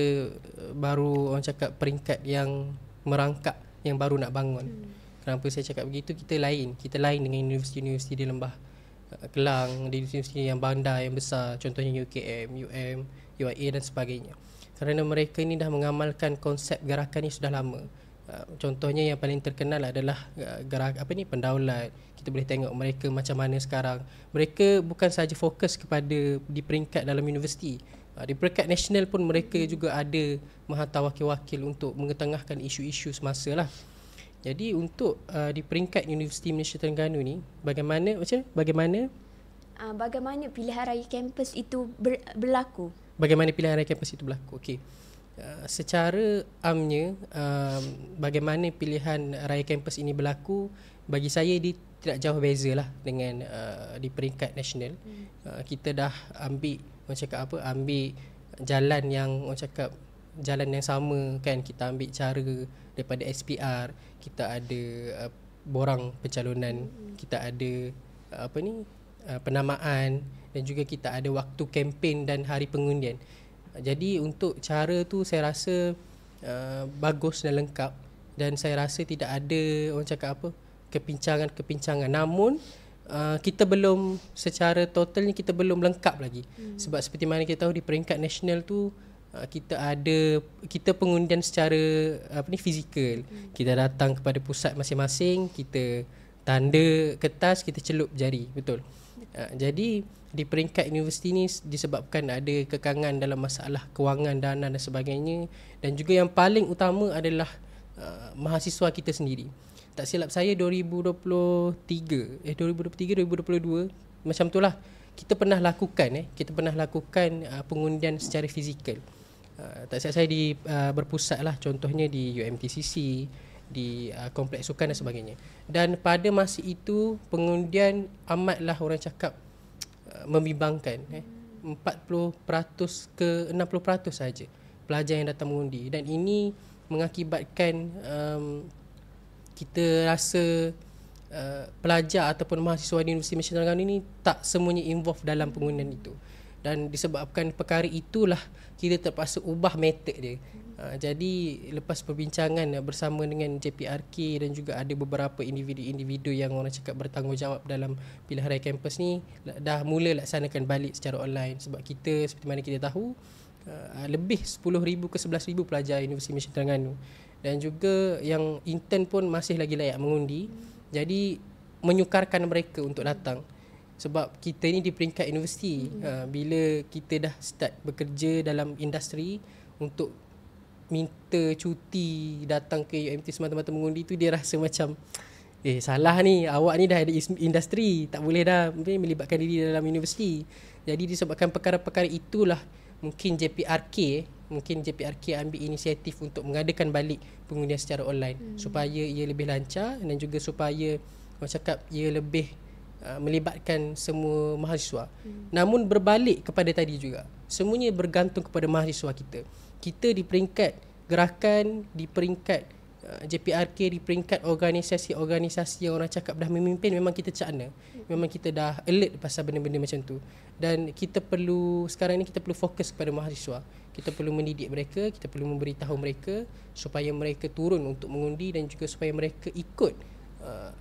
baru orang cakap peringkat yang merangkak, yang baru nak bangun. Kenapa saya cakap begitu? Kita lain dengan universiti-universiti di Lembah Kelang, di universiti yang bandar yang besar, contohnya UKM, UM, UIA dan sebagainya. Kerana mereka ni dah mengamalkan konsep gerakan ni sudah lama. Contohnya yang paling terkenal adalah pendaulat. Kita boleh tengok mereka macam mana sekarang. Mereka bukan sahaja fokus kepada di peringkat dalam universiti. Di peringkat nasional pun mereka juga ada menghantar wakil-wakil untuk mengetengahkan isu-isu semasa lah. Jadi untuk di peringkat Universiti Malaysia Terengganu ni, bagaimana pilihan raya kampus itu berlaku? Bagaimana pilihan raya kampus itu berlaku? Okey. Secara amnya, bagaimana pilihan raya kampus ini berlaku, bagi saya dia tidak jauh beza lah dengan di peringkat nasional. Kita dah ambil jalan yang jalan yang sama kan. Kita ambil cara daripada SPR, kita ada borang pencalonan, kita ada penamaan, dan juga kita ada waktu kempen dan hari pengundian. Jadi untuk cara tu saya rasa bagus dan lengkap, dan saya rasa tidak ada kepincangan. Namun kita belum secara totalnya kita belum lengkap lagi. Sebab seperti mana kita tahu di peringkat nasional tu kita pengundian secara fizikal. Kita datang kepada pusat masing-masing, kita tanda kertas, kita celup jari, betul. Jadi di peringkat universiti ni disebabkan ada kekangan dalam masalah kewangan, dana dan sebagainya, dan juga yang paling utama adalah mahasiswa kita sendiri. tak silap saya 2022 macam tu lah. Kita pernah lakukan pengundian secara fizikal. Tak silap saya berpusat lah, contohnya di UMTCC, di Kompleks Sukan dan sebagainya. Dan pada masa itu pengundian amatlah orang cakap membimbangkan. 40% ke 60% saja pelajar yang datang mengundi, dan ini mengakibatkan kita rasa pelajar ataupun mahasiswa di Universiti Malaysia Terengganu ini tak semuanya involved dalam pengundian itu. Dan disebabkan perkara itulah kita terpaksa ubah metod dia. Jadi lepas perbincangan bersama dengan JPRK dan juga ada beberapa individu-individu yang orang cakap bertanggungjawab dalam pilihan raya kampus ni, dah mula laksanakan balik secara online. Sebab kita seperti mana kita tahu, lebih 10,000 ke 11,000 pelajar Universiti Malaysia Terengganu, dan juga yang intern pun masih lagi layak mengundi. Jadi menyukarkan mereka untuk datang. Sebab kita ni di peringkat universiti, bila kita dah start bekerja dalam industri, untuk minta cuti datang ke UMT semata-mata mengundi tu, dia rasa macam salah ni, awak ni dah ada industri, tak boleh dah melibatkan diri dalam universiti. Jadi disebabkan perkara-perkara itulah mungkin JPRK ambil inisiatif untuk mengadakan balik pengundian secara online, supaya ia lebih lancar dan juga supaya orang cakap ia lebih melibatkan semua mahasiswa. Namun berbalik kepada tadi juga, semuanya bergantung kepada mahasiswa kita. Kita di peringkat gerakan, di peringkat JPRK, di peringkat organisasi-organisasi yang orang cakap dah memimpin, memang kita cakna, memang kita dah alert pasal benda-benda macam tu. Dan kita perlu, sekarang ni kita perlu fokus kepada mahasiswa. Kita perlu mendidik mereka, kita perlu memberitahu mereka supaya mereka turun untuk mengundi, dan juga supaya mereka ikut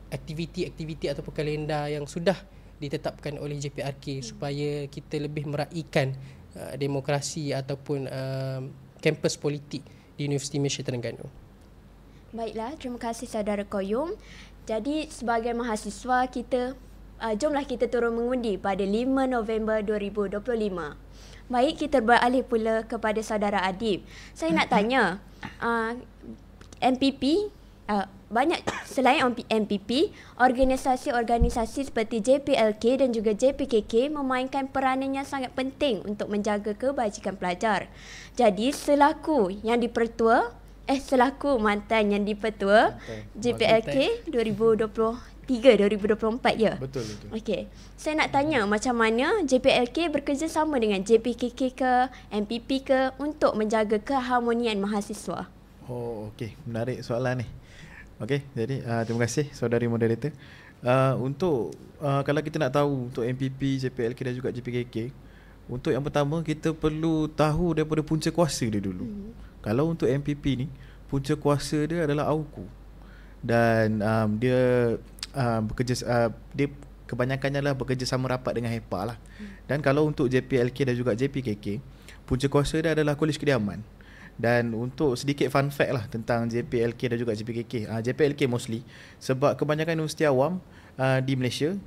aktiviti-aktiviti ataupun kalender yang sudah ditetapkan oleh JPRK, supaya kita lebih meraihkan demokrasi ataupun kampus politik di Universiti Malaysia Terengganu. Baiklah, terima kasih saudara Koyum. Jadi sebagai mahasiswa kita, jomlah kita turun mengundi pada 5 November 2025. Baik, kita beralih pula kepada saudara Adib. Saya nak tanya, MPP, banyak selain MPP, organisasi-organisasi seperti JPLK dan juga JPKK memainkan peranan yang sangat penting untuk menjaga kebajikan pelajar. Jadi selaku mantan yang dipertua JPLK 2023-2024 ya? Betul. Okey. Saya nak tanya macam mana JPLK bekerjasama dengan JPKK ke MPP ke untuk menjaga keharmonian mahasiswa? Oh, okey. Menarik soalan ni. Okey, jadi terima kasih saudari moderator. Untuk kalau kita nak tahu untuk MPP, JPLK dan juga JPKK, untuk yang pertama kita perlu tahu daripada punca kuasa dia dulu. Kalau untuk MPP ni, punca kuasa dia adalah AUKU. Dan dia dia kebanyakannya adalah bekerjasama rapat dengan HEPA lah. Dan kalau untuk JPLK dan juga JPKK, punca kuasa dia adalah Kolej Kediaman. Dan untuk sedikit fun fact lah tentang JPLK dan juga JPKK, JPLK mostly, sebab kebanyakan universiti awam di Malaysia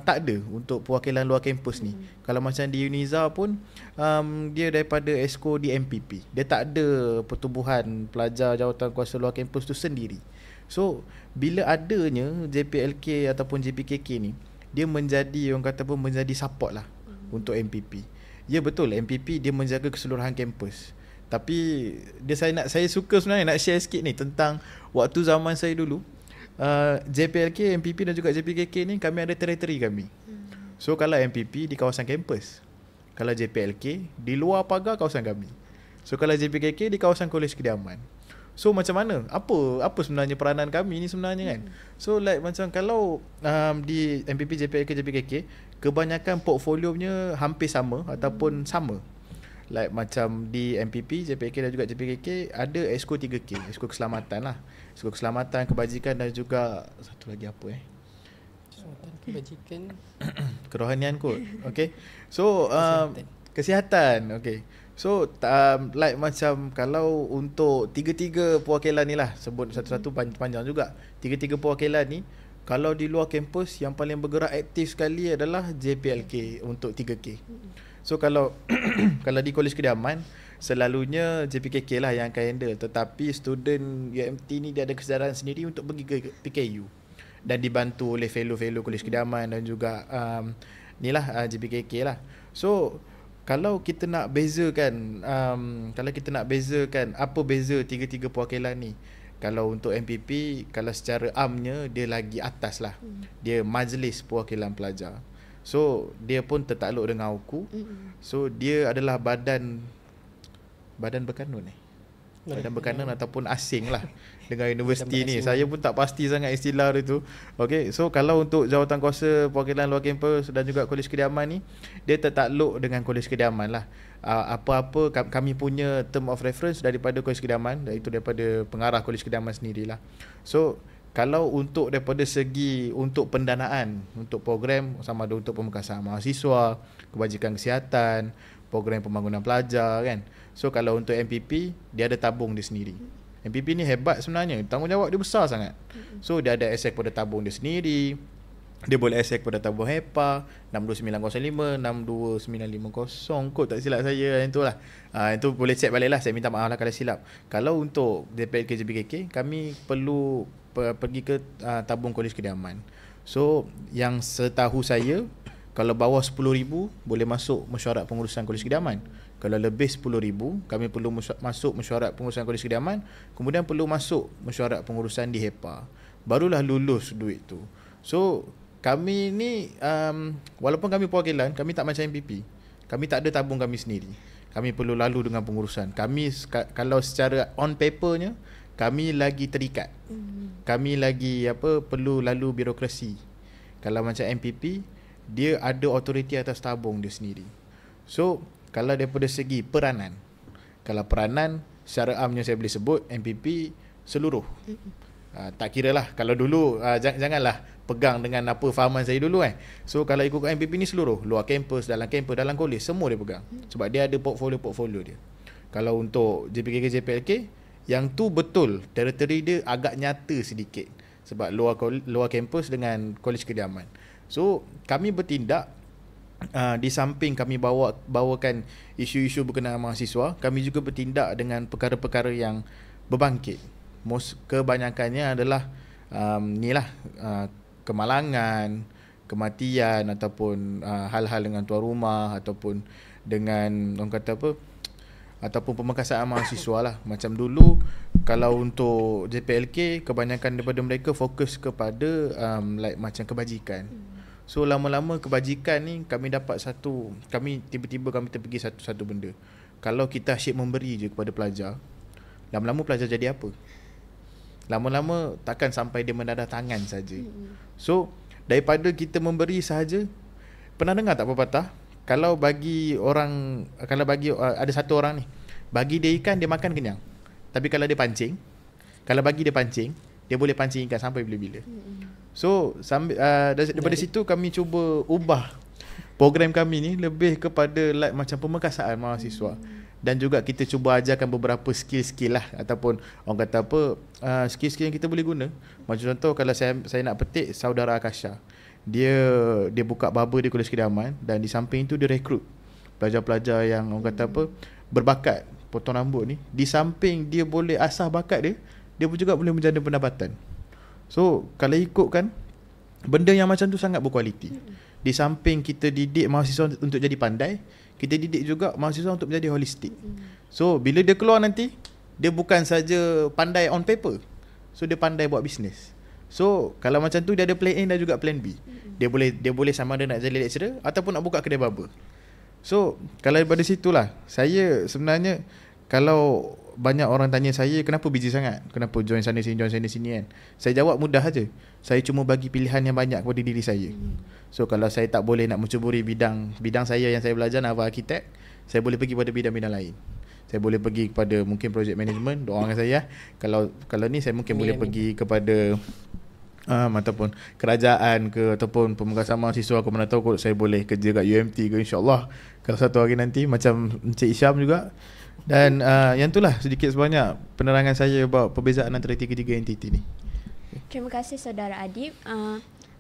tak ada untuk perwakilan luar kampus ni. Kalau macam di Uniza pun dia daripada ESCO di MPP, dia tak ada pertubuhan pelajar jawatan kuasa luar kampus tu sendiri. So bila adanya JPLK ataupun JPKK ni, dia menjadi orang kata pun menjadi support lah untuk MPP. Ya betul, MPP dia menjaga keseluruhan kampus. Tapi saya suka sebenarnya nak share sikit ni tentang waktu zaman saya dulu. JPLK, MPP dan juga JPKK ni kami ada teritori kami. So kalau MPP di kawasan kampus, kalau JPLK di luar pagar kawasan kami. So kalau JPKK di kawasan Kolej Kediaman. So macam mana? Apa sebenarnya peranan kami ni sebenarnya kan? So like macam kalau di MPP, JPLK, JPKK, kebanyakan portfolionya hampir sama ataupun sama. Like macam di MPP, JPK dan juga JPKK ada Exco 3K, Exco Keselamatan lah. Exco Keselamatan, Kebajikan dan juga satu lagi apa Keselamatan, Kebajikan, Kerohanian kot. Okay. So Kesihatan. Okay. So like macam kalau untuk tiga-tiga perwakilan ni lah, sebut satu-satu panjang juga. Tiga-tiga perwakilan ni Kalau di luar kampus yang paling bergerak aktif sekali adalah JPLK untuk 3K. So kalau kalau di Kolej Kediaman, selalunya JPKK lah yang akan handle. Tetapi student UMT ni dia ada kesedaran sendiri untuk pergi ke PKU dan dibantu oleh fellow-fellow Kolej Kediaman dan juga JPKK lah. So kalau kita nak bezakan apa beza tiga-tiga perwakilan ni, kalau untuk MPP, kalau secara amnya dia lagi atas lah. Dia Majlis Perwakilan Pelajar. So dia pun tertakluk dengan UKU. So dia adalah badan berkanun badan berkanun ataupun asing lah dengan universiti ni. Saya pun tak pasti sangat istilah dia tu. Okay, so kalau untuk Jawatankuasa Perwakilan Luar Kampus dan juga Kolej Kediaman ni, dia tertakluk dengan Kolej Kediaman lah. Apa-apa kami punya term of reference daripada Kolej Kediaman, iaitu daripada pengarah Kolej Kediaman sendirilah. So kalau untuk daripada segi untuk pendanaan untuk program, sama ada untuk pemekasan mahasiswa, kebajikan kesihatan, program pembangunan pelajar kan. So kalau untuk MPP, dia ada tabung dia sendiri. MPP ni hebat sebenarnya, tanggungjawab dia besar sangat. So dia ada access pada tabung dia sendiri. Dia boleh access pada tabung HEPA 62905, 62950 kot tak silap saya. Itulah. Itu boleh check balik lah. Saya minta maaf lah kalau silap. Kalau untuk JPLK JPKK, kami perlu pergi ke tabung Kolej Kediaman. So yang setahu saya, kalau bawah 10,000 boleh masuk mesyuarat pengurusan Kolej Kediaman. Kalau lebih 10,000, kami perlu masuk mesyuarat pengurusan Kolej Kediaman, kemudian perlu masuk mesyuarat pengurusan di HEPA. Barulah lulus duit tu. So kami ni walaupun kami perwakilan, kami tak macam MPP. Kami tak ada tabung kami sendiri. Kami perlu lalu dengan pengurusan. Kami kalau secara on papernya, kami lagi terikat. Kami lagi perlu lalu birokrasi. Kalau macam MPP, dia ada autoriti atas tabung dia sendiri. So kalau daripada segi peranan, kalau peranan secara amnya saya boleh sebut MPP seluruh. Tak kira lah. Kalau dulu janganlah pegang dengan apa fahaman saya dulu So kalau ikut MPP ni seluruh, luar kampus, dalam kolej, semua dia pegang. Sebab dia ada portfolio dia. Kalau untuk JPKK JPLK, yang tu betul, teritori dia agak nyata sedikit. Sebab luar kampus dengan Kolej Kediaman. So kami bertindak di samping kami bawakan isu-isu berkenaan mahasiswa, kami juga bertindak dengan perkara-perkara yang berbangkit. Kebanyakannya adalah kemalangan, kematian ataupun hal-hal dengan tuan rumah ataupun dengan ataupun pemekasan mahasiswa lah. Macam dulu kalau untuk JPLK, kebanyakan daripada mereka fokus kepada macam kebajikan. So lama-lama kebajikan ni kami tiba-tiba kami terpergi satu benda. Kalau kita asyik memberi je kepada pelajar, lama-lama pelajar jadi apa? Lama-lama takkan sampai dia mendadah tangan saja. So daripada kita memberi sahaja, pernah dengar tak pepatah, kalau bagi ada satu orang ni, bagi dia ikan dia makan kenyang. Tapi kalau bagi dia pancing, dia boleh pancing ikan sampai bila-bila. So daripada situ kami cuba ubah program kami ni lebih kepada macam pemekasaan mahasiswa. Dan juga kita cuba ajarkan beberapa skill-skill lah, ataupun orang kata skill-skill yang kita boleh guna. Macam contoh, kalau saya nak petik saudara Akasha, dia buka barber di Kolej Kediaman, dan di samping tu dia rekrut pelajar-pelajar yang orang kata berbakat potong rambut ni. Di samping dia boleh asah bakat dia pun juga boleh menjana pendapatan. So kalau ikutkan, benda yang macam tu sangat berkualiti. Di samping kita didik mahasiswa untuk jadi pandai, kita didik juga mahasiswa untuk menjadi holistik. So bila dia keluar nanti, dia bukan saja pandai on paper, so dia pandai buat bisnes. So kalau macam tu, dia ada plan A dan juga plan B. Dia boleh sama ada nak jadi lecturer ataupun nak buka kedai barber. So kalau daripada situlah, saya sebenarnya, kalau banyak orang tanya saya kenapa busy sangat, kenapa join sana sini kan, saya jawab mudah aja. Saya cuma bagi pilihan yang banyak kepada diri saya. So kalau saya tak boleh nak mencuburi bidang saya yang saya belajar, nak arkitek, saya boleh pergi pada bidang-bidang lain. Saya boleh pergi kepada mungkin project management, doakan saya. Kalau ni saya mungkin boleh pergi kepada ataupun kerajaan ke, ataupun pemekasan mahasiswa. Aku mana tahu kot saya boleh kerja kat UMT ke, insyaAllah kalau satu hari nanti, macam Encik Isyam juga. Dan yang itulah sedikit sebanyak penerangan saya about perbezaan antara tiga-tiga entiti ni. Terima kasih Saudara Adib.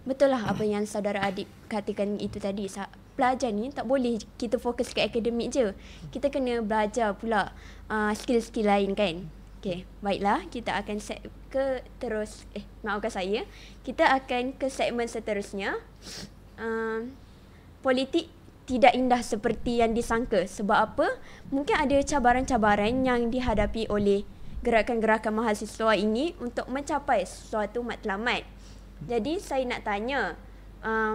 Betul lah apa yang Saudara Adib katakan itu tadi. Pelajar ni tak boleh kita fokus ke akademik je. Kita kena belajar pula skill-skill lain kan. Okey, baiklah, kita akan maafkan saya. Kita akan ke segmen seterusnya. Politik tidak indah seperti yang disangka. Sebab apa? Mungkin ada cabaran-cabaran yang dihadapi oleh gerakan-gerakan mahasiswa ini untuk mencapai sesuatu matlamat. Jadi saya nak tanya,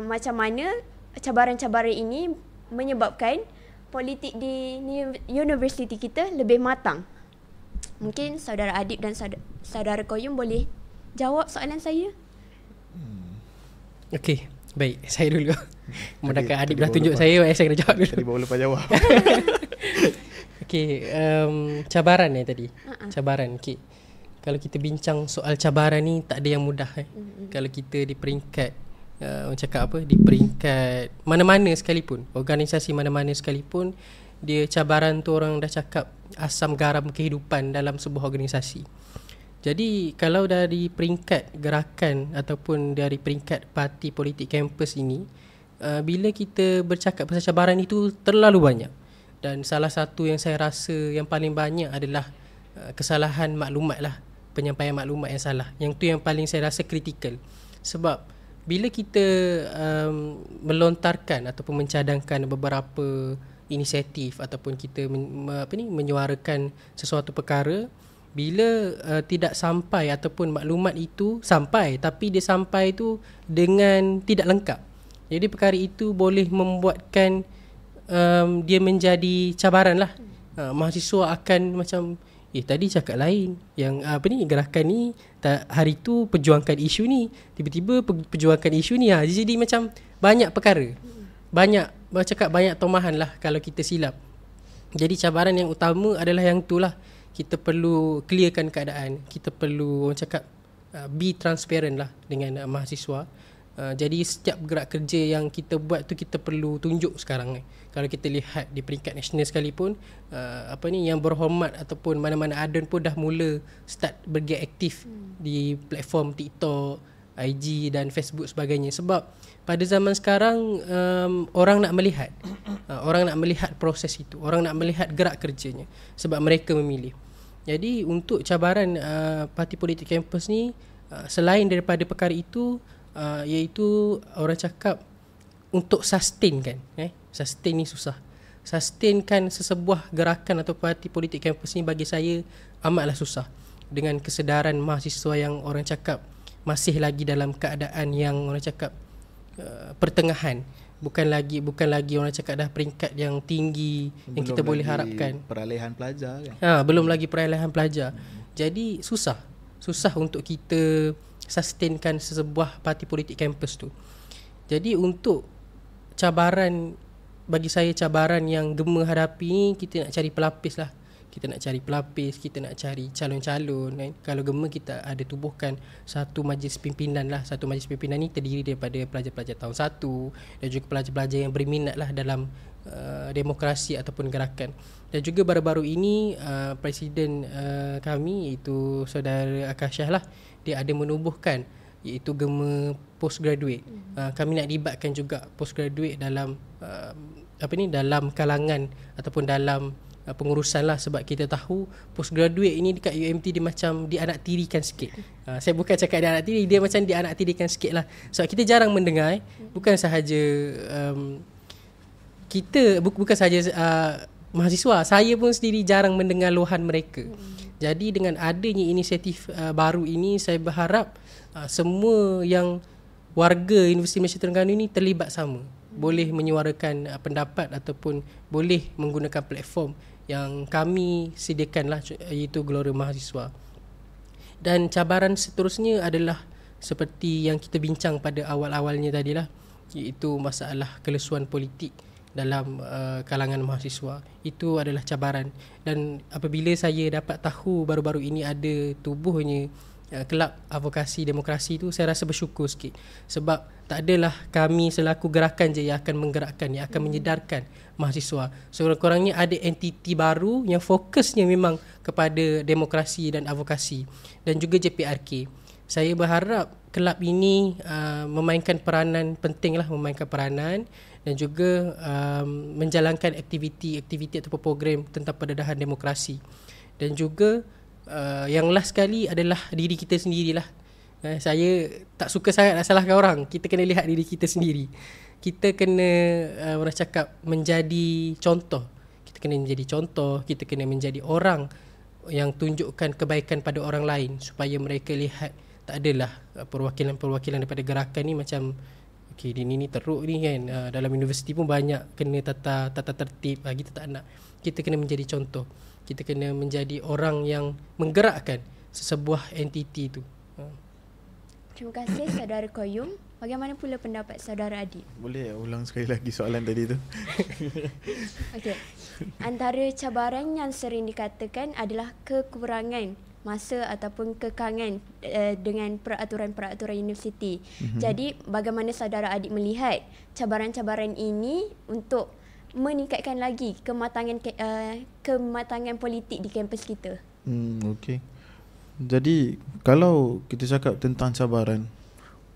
macam mana cabaran-cabaran ini menyebabkan politik di universiti kita lebih matang? Mungkin Saudara Adib dan Saudara Qayyum boleh jawab soalan saya. Okey, baik, saya dulu. Mudahkan Adib dah tunjuk saya kena jawab dulu. Tadi baru lepas jawab. Okey, cabaran tadi. Cabaran. Okey. Kalau kita bincang soal cabaran ni tak ada yang mudah Kalau kita di peringkat orang cakap apa, di peringkat mana-mana sekalipun, organisasi mana-mana sekalipun, dia cabaran tu orang dah cakap asam garam kehidupan dalam sebuah organisasi. Jadi kalau dari peringkat gerakan ataupun dari peringkat parti politik kampus ini, bila kita bercakap pasal cabaran itu terlalu banyak. Dan salah satu yang saya rasa yang paling banyak adalah kesalahan maklumat lah, penyampaian maklumat yang salah. Yang tu yang paling saya rasa kritikal. Sebab bila kita melontarkan ataupun mencadangkan beberapa inisiatif ataupun kita menyuarakan sesuatu perkara, bila tidak sampai ataupun maklumat itu sampai tapi dia sampai tu dengan tidak lengkap, jadi perkara itu boleh membuatkan dia menjadi cabaran lah. Mahasiswa akan macam tadi cakap lain, yang gerakan ni hari tu perjuangkan isu ni, tiba-tiba perjuangkan isu ni. Jadi macam banyak perkara, banyak tomahan lah kalau kita silap. Jadi cabaran yang utama adalah yang tu lah. Kita perlu clearkan keadaan, kita perlu orang cakap be transparent lah dengan mahasiswa. Jadi setiap gerak kerja yang kita buat tu kita perlu tunjuk sekarang. Kalau kita lihat di peringkat nasional sekalipun, yang berhormat ataupun mana-mana adun pun dah mula start bergiat aktif di platform TikTok, IG dan Facebook sebagainya. Sebab pada zaman sekarang orang nak melihat orang nak melihat proses itu, orang nak melihat gerak kerjanya sebab mereka memilih. Jadi untuk cabaran parti politik kampus ni, selain daripada perkara itu, iaitu orang cakap untuk sustain kan, sustain ni susah. Sustainkan sesebuah gerakan atau parti politik kampus ni bagi saya amatlah susah, dengan kesedaran mahasiswa yang orang cakap masih lagi dalam keadaan yang orang cakap pertengahan, bukan lagi orang cakap dah peringkat yang tinggi yang kita boleh harapkan. Peralihan pelajar kan. Belum lagi peralihan pelajar. Jadi susah untuk kita sustainkan sesebuah parti politik kampus tu. Jadi untuk cabaran, bagi saya cabaran yang Gema hadapi ni, kita nak cari pelapis lah. Kita nak cari pelapis, kita nak cari calon-calon kan. Kalau Gema kita ada tubuhkan satu majlis pimpinan lah. Satu majlis pimpinan ni terdiri daripada pelajar-pelajar tahun 1 dan juga pelajar-pelajar yang berminat lah dalam demokrasi ataupun gerakan. Dan juga baru-baru ini Presiden kami iaitu Saudara Akashah lah, dia ada menubuhkan iaitu Gema postgraduate. Kami nak libatkan juga postgraduate dalam dalam kalangan ataupun dalam pengurusan lah, sebab kita tahu postgraduate ini dekat UMT dia macam dianaktirikan sikit. Saya bukan cakap dianaktiri, dia macam dianaktirikan sikit lah. Sebab kita jarang mendengar, bukan sahaja bukan sahaja mahasiswa, saya pun sendiri jarang mendengar luahan mereka. Jadi dengan adanya inisiatif baru ini, saya berharap semua yang warga Universiti Malaysia Terengganu ini terlibat sama, boleh menyuarakan pendapat ataupun boleh menggunakan platform yang kami sediakan lah, iaitu Gelora Mahasiswa. Dan cabaran seterusnya adalah seperti yang kita bincang pada awal-awalnya tadilah, iaitu masalah kelesuan politik dalam kalangan mahasiswa. Itu adalah cabaran. Dan apabila saya dapat tahu baru-baru ini ada tubuhnya kelab advokasi demokrasi tu, saya rasa bersyukur sikit. Sebab tak adalah kami selaku gerakan je yang akan menggerakkan, yang akan menyedarkan mahasiswa. Sekurang-kurangnya ada entiti baru yang fokusnya memang kepada demokrasi dan advokasi. Dan juga JPRK. saya berharap kelab ini memainkan peranan penting lah, memainkan peranan dan juga menjalankan aktiviti ataupun program tentang pendedahan demokrasi. Dan juga yang last sekali adalah diri kita sendirilah. Saya tak suka sangat nak salahkan orang. Kita kena lihat diri kita sendiri. Kita kena orang cakap menjadi contoh. Kita kena menjadi contoh, kita kena menjadi orang yang tunjukkan kebaikan pada orang lain supaya mereka lihat tak adalah perwakilan-perwakilan daripada gerakan ni macam okey dia ni teruk ni kan. Dalam universiti pun banyak kena tata tertib. Kita tak nak. Kita kena menjadi contoh. Kita kena menjadi orang yang menggerakkan sesebuah entiti tu. Terima kasih saudara Koyum. Bagaimana pula pendapat saudara Adib? Boleh ulang sekali lagi soalan tadi tu? Okey. Antara cabaran yang sering dikatakan adalah kekurangan masa ataupun kekangan dengan peraturan-peraturan universiti. Jadi bagaimana saudara Adib melihat cabaran-cabaran ini untuk meningkatkan lagi kematangan politik di kampus kita? Okey. Jadi kalau kita cakap tentang cabaran,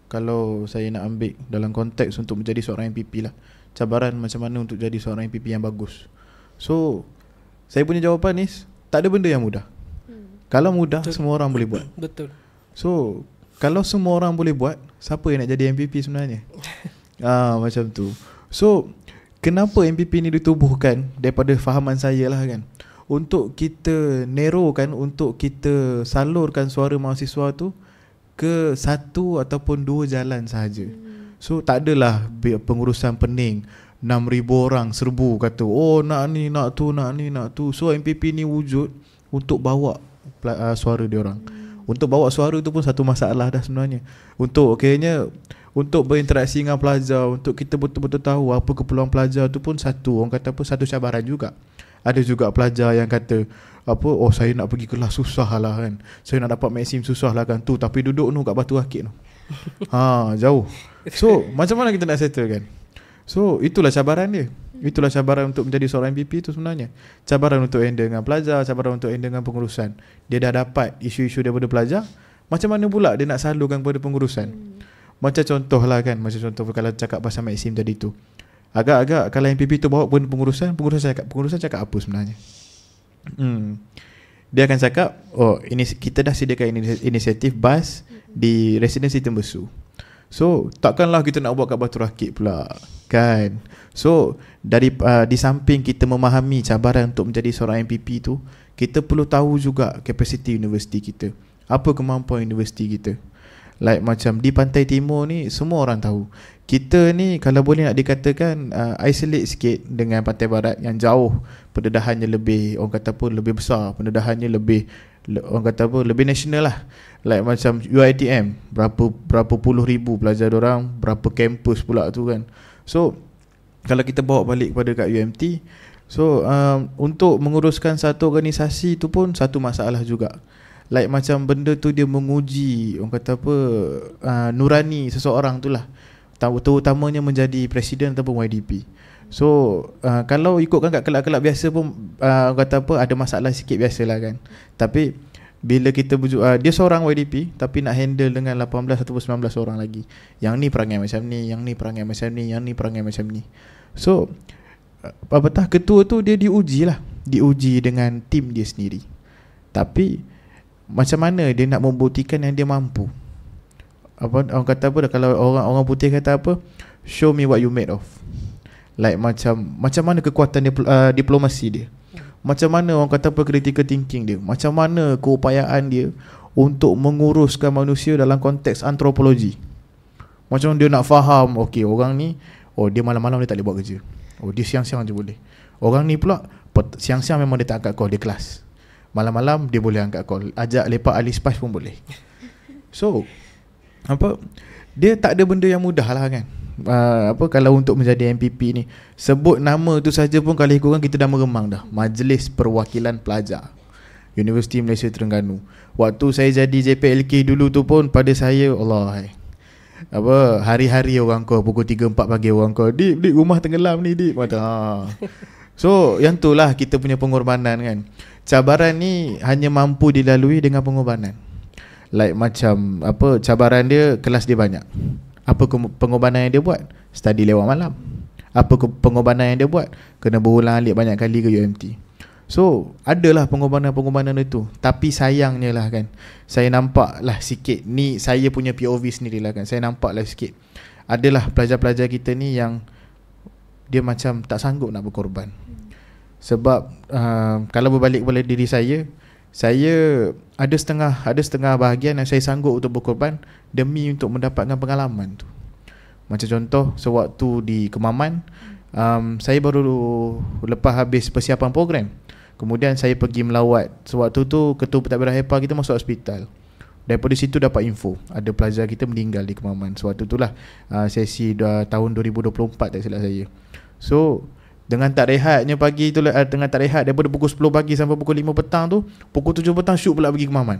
kalau saya nak ambil dalam konteks untuk menjadi seorang MPP lah, cabaran macam mana untuk jadi seorang MPP yang bagus. So saya punya jawapan ni, tak ada benda yang mudah. Kalau mudah, betul, semua orang boleh buat. Betul. So kalau semua orang boleh buat, siapa yang nak jadi MPP sebenarnya? Macam tu. So kenapa MPP ni ditubuhkan? Daripada fahaman saya lah kan, untuk kita narrowkan, untuk kita salurkan suara mahasiswa tu ke satu ataupun dua jalan sahaja. So tak adalah pengurusan pening 6,000 orang serbu kata nak ni nak tu, nak ni nak tu. So MPP ni wujud untuk bawa suara dia orang. Untuk bawa suara tu pun satu masalah dah sebenarnya. Untuk untuk berinteraksi dengan pelajar, untuk kita betul-betul tahu apa keperluan pelajar tu pun satu, orang kata apa, satu cabaran juga. Ada juga pelajar yang kata saya nak pergi kelas susah lah kan, saya nak dapat maksim susah lah kan tu, tapi duduk kat Batu Akik tu jauh. So macam mana kita nak settle kan? So itulah cabaran dia. Itulah cabaran untuk menjadi seorang MPP tu sebenarnya. Cabaran untuk handle dengan pelajar, cabaran untuk handle dengan pengurusan. Dia dah dapat isu-isu daripada pelajar, macam mana pula dia nak salurkan kepada pengurusan? Macam contoh lah kan, macam contoh kalau cakap pasal maksim tadi tu, agak-agak kalau MPP tu bawa pun pengurusan cakap apa sebenarnya? Dia akan cakap, ini kita dah sediakan inisiatif bas di residensi Tembesu. So takkanlah kita nak buat kat Batu Rakit pula kan. So di samping kita memahami cabaran untuk menjadi seorang MPP tu, kita perlu tahu juga kapasiti universiti kita, apa kemampuan universiti kita. Like macam di Pantai Timur ni, semua orang tahu kita ni kalau boleh nak dikatakan isolate sikit dengan Pantai Barat yang jauh pendedahannya lebih, orang kata apa, lebih besar, pendedahannya lebih, orang kata apa, lebih national lah. Like macam UiTM, berapa puluh ribu pelajar diorang, berapa kampus pula tu kan. So kalau kita bawa balik kepada kat UMT, so untuk menguruskan satu organisasi tu pun satu masalah juga. Like macam benda tu dia menguji, orang kata apa, nurani seseorang tu lah, terutamanya menjadi presiden ataupun YDP. So kalau ikutkan kat kelab-kelab biasa pun orang kata apa, ada masalah sikit biasalah kan. Tapi bila kita dia seorang YDP tapi nak handle dengan 18 ataupun 19 orang lagi, yang ni perangai macam ni, yang ni perangai macam ni, yang ni perangai macam ni. So apatah ketua tu dia diuji dengan tim dia sendiri. Tapi macam mana dia nak membuktikan yang dia mampu? Orang kata apa, kalau orang putih kata apa, show me what you made of. Like macam mana kekuatan dia, diplomasi dia, macam mana orang kata apa, critical thinking dia, macam mana keupayaan dia untuk menguruskan manusia dalam konteks antropologi. Macam dia nak faham, okey orang ni, dia malam-malam dia tak boleh buat kerja, dia siang-siang je boleh. Orang ni pula siang-siang memang dia tak angkat call, dia kelas. Malam-malam dia boleh angkat call, ajak lepak ahli spice pun boleh. So dia tak ada benda yang mudah lah kan. Kalau untuk menjadi MPP ni, sebut nama tu saja pun kalau ikutkan kita dah meremang dah. Majlis Perwakilan Pelajar Universiti Malaysia Terengganu. Waktu saya jadi JPLK dulu tu pun, pada saya Allah, hari-hari orang call pukul 3-4 pagi, orang call, Dip rumah tenggelam ni Dip, So yang tu lah kita punya pengorbanan kan. Cabaran ni hanya mampu dilalui dengan pengorbanan. Like macam apa, cabaran dia kelas dia banyak. Apa pengorbanan yang dia buat? Study lewat malam. Apa pengorbanan yang dia buat? Kena berulang-alik banyak kali ke UMT. So adalah pengorbanan-pengorbanan itu. Tapi sayangnya lah kan, saya nampak lah sikit, ni saya punya POV sendiri lah kan, saya nampak lah sikit adalah pelajar-pelajar kita ni yang dia macam tak sanggup nak berkorban. Sebab kalau berbalik kepada diri saya ada setengah bahagian yang saya sanggup untuk berkorban demi untuk mendapatkan pengalaman tu. Macam contoh, sewaktu di Kemaman, saya baru lepas habis persiapan program, kemudian saya pergi melawat. Sewaktu tu Ketua Pentadbiran HEPA kita masuk hospital. Daripada situ dapat info ada pelajar kita meninggal di Kemaman. Sewaktu itulah sesi tahun 2024 tak silap saya. So dengan tak rehatnya pagi tu, dengan tak rehat daripada pukul 10 pagi sampai pukul 5 petang tu, pukul 7 petang shoot pula pergi Kemaman.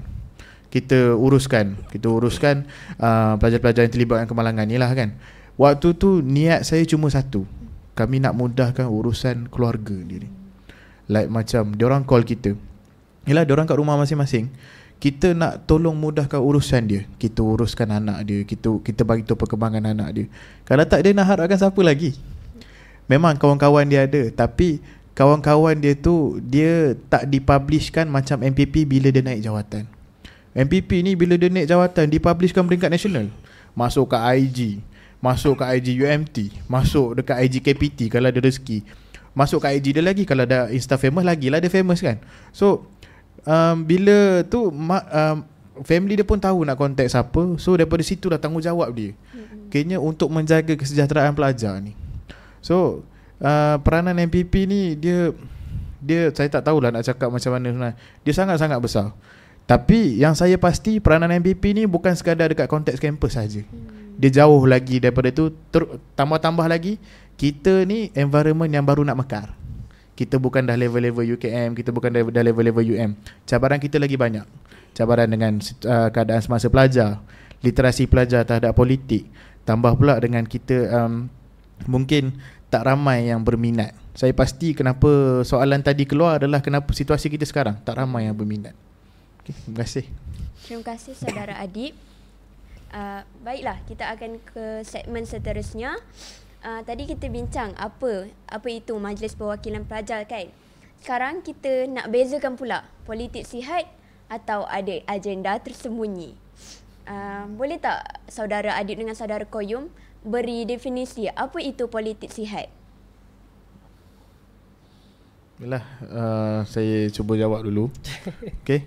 Kita uruskan pelajar-pelajar yang terlibat dengan kemalangan ni lah kan. Waktu tu niat saya cuma satu, kami nak mudahkan urusan keluarga dia ni. Like macam diorang call kita, yelah diorang kat rumah masing-masing, kita nak tolong mudahkan urusan dia. Kita uruskan anak dia, kita bagi tahu perkembangan anak dia. Kalau tak, dia nak harapkan siapa lagi? Memang kawan-kawan dia ada, tapi kawan-kawan dia tu dia tak dipublishkan macam MPP bila dia naik jawatan. MPP ni bila dia naik jawatan dipublishkan peringkat nasional. Masuk ke IG, masuk ke IG UMT, masuk dekat IG KPT kalau ada rezeki, masuk ke IG dia lagi, kalau ada Insta famous lagi lah dia famous kan. So bila tu family dia pun tahu nak contact siapa. So daripada situ dah tanggungjawab dia kayaknya untuk menjaga kesejahteraan pelajar ni. So peranan MPP ni dia saya tak tahulah nak cakap macam mana sebenarnya. Dia sangat-sangat besar. Tapi yang saya pasti peranan MPP ni bukan sekadar dekat konteks kampus saja. Dia jauh lagi daripada tu. Tambah-tambah lagi, kita ni environment yang baru nak mekar. Kita bukan dah level-level UKM, kita bukan dah level-level UM. Cabaran kita lagi banyak. Cabaran dengan keadaan semasa pelajar, literasi pelajar terhadap politik. Tambah pula dengan kita mungkin tak ramai yang berminat. Saya pasti kenapa soalan tadi keluar adalah kenapa situasi kita sekarang tak ramai yang berminat. Okay, terima kasih. Terima kasih saudara Adib. Baiklah, kita akan ke segmen seterusnya. Tadi kita bincang apa itu Majlis Perwakilan Pelajar kan. Sekarang kita nak bezakan pula politik sihat atau ada agenda tersembunyi. Boleh tak saudara Adib dengan saudara Koyum beri definisi apa itu politik sihat? Yalah, saya cuba jawab dulu. Okay.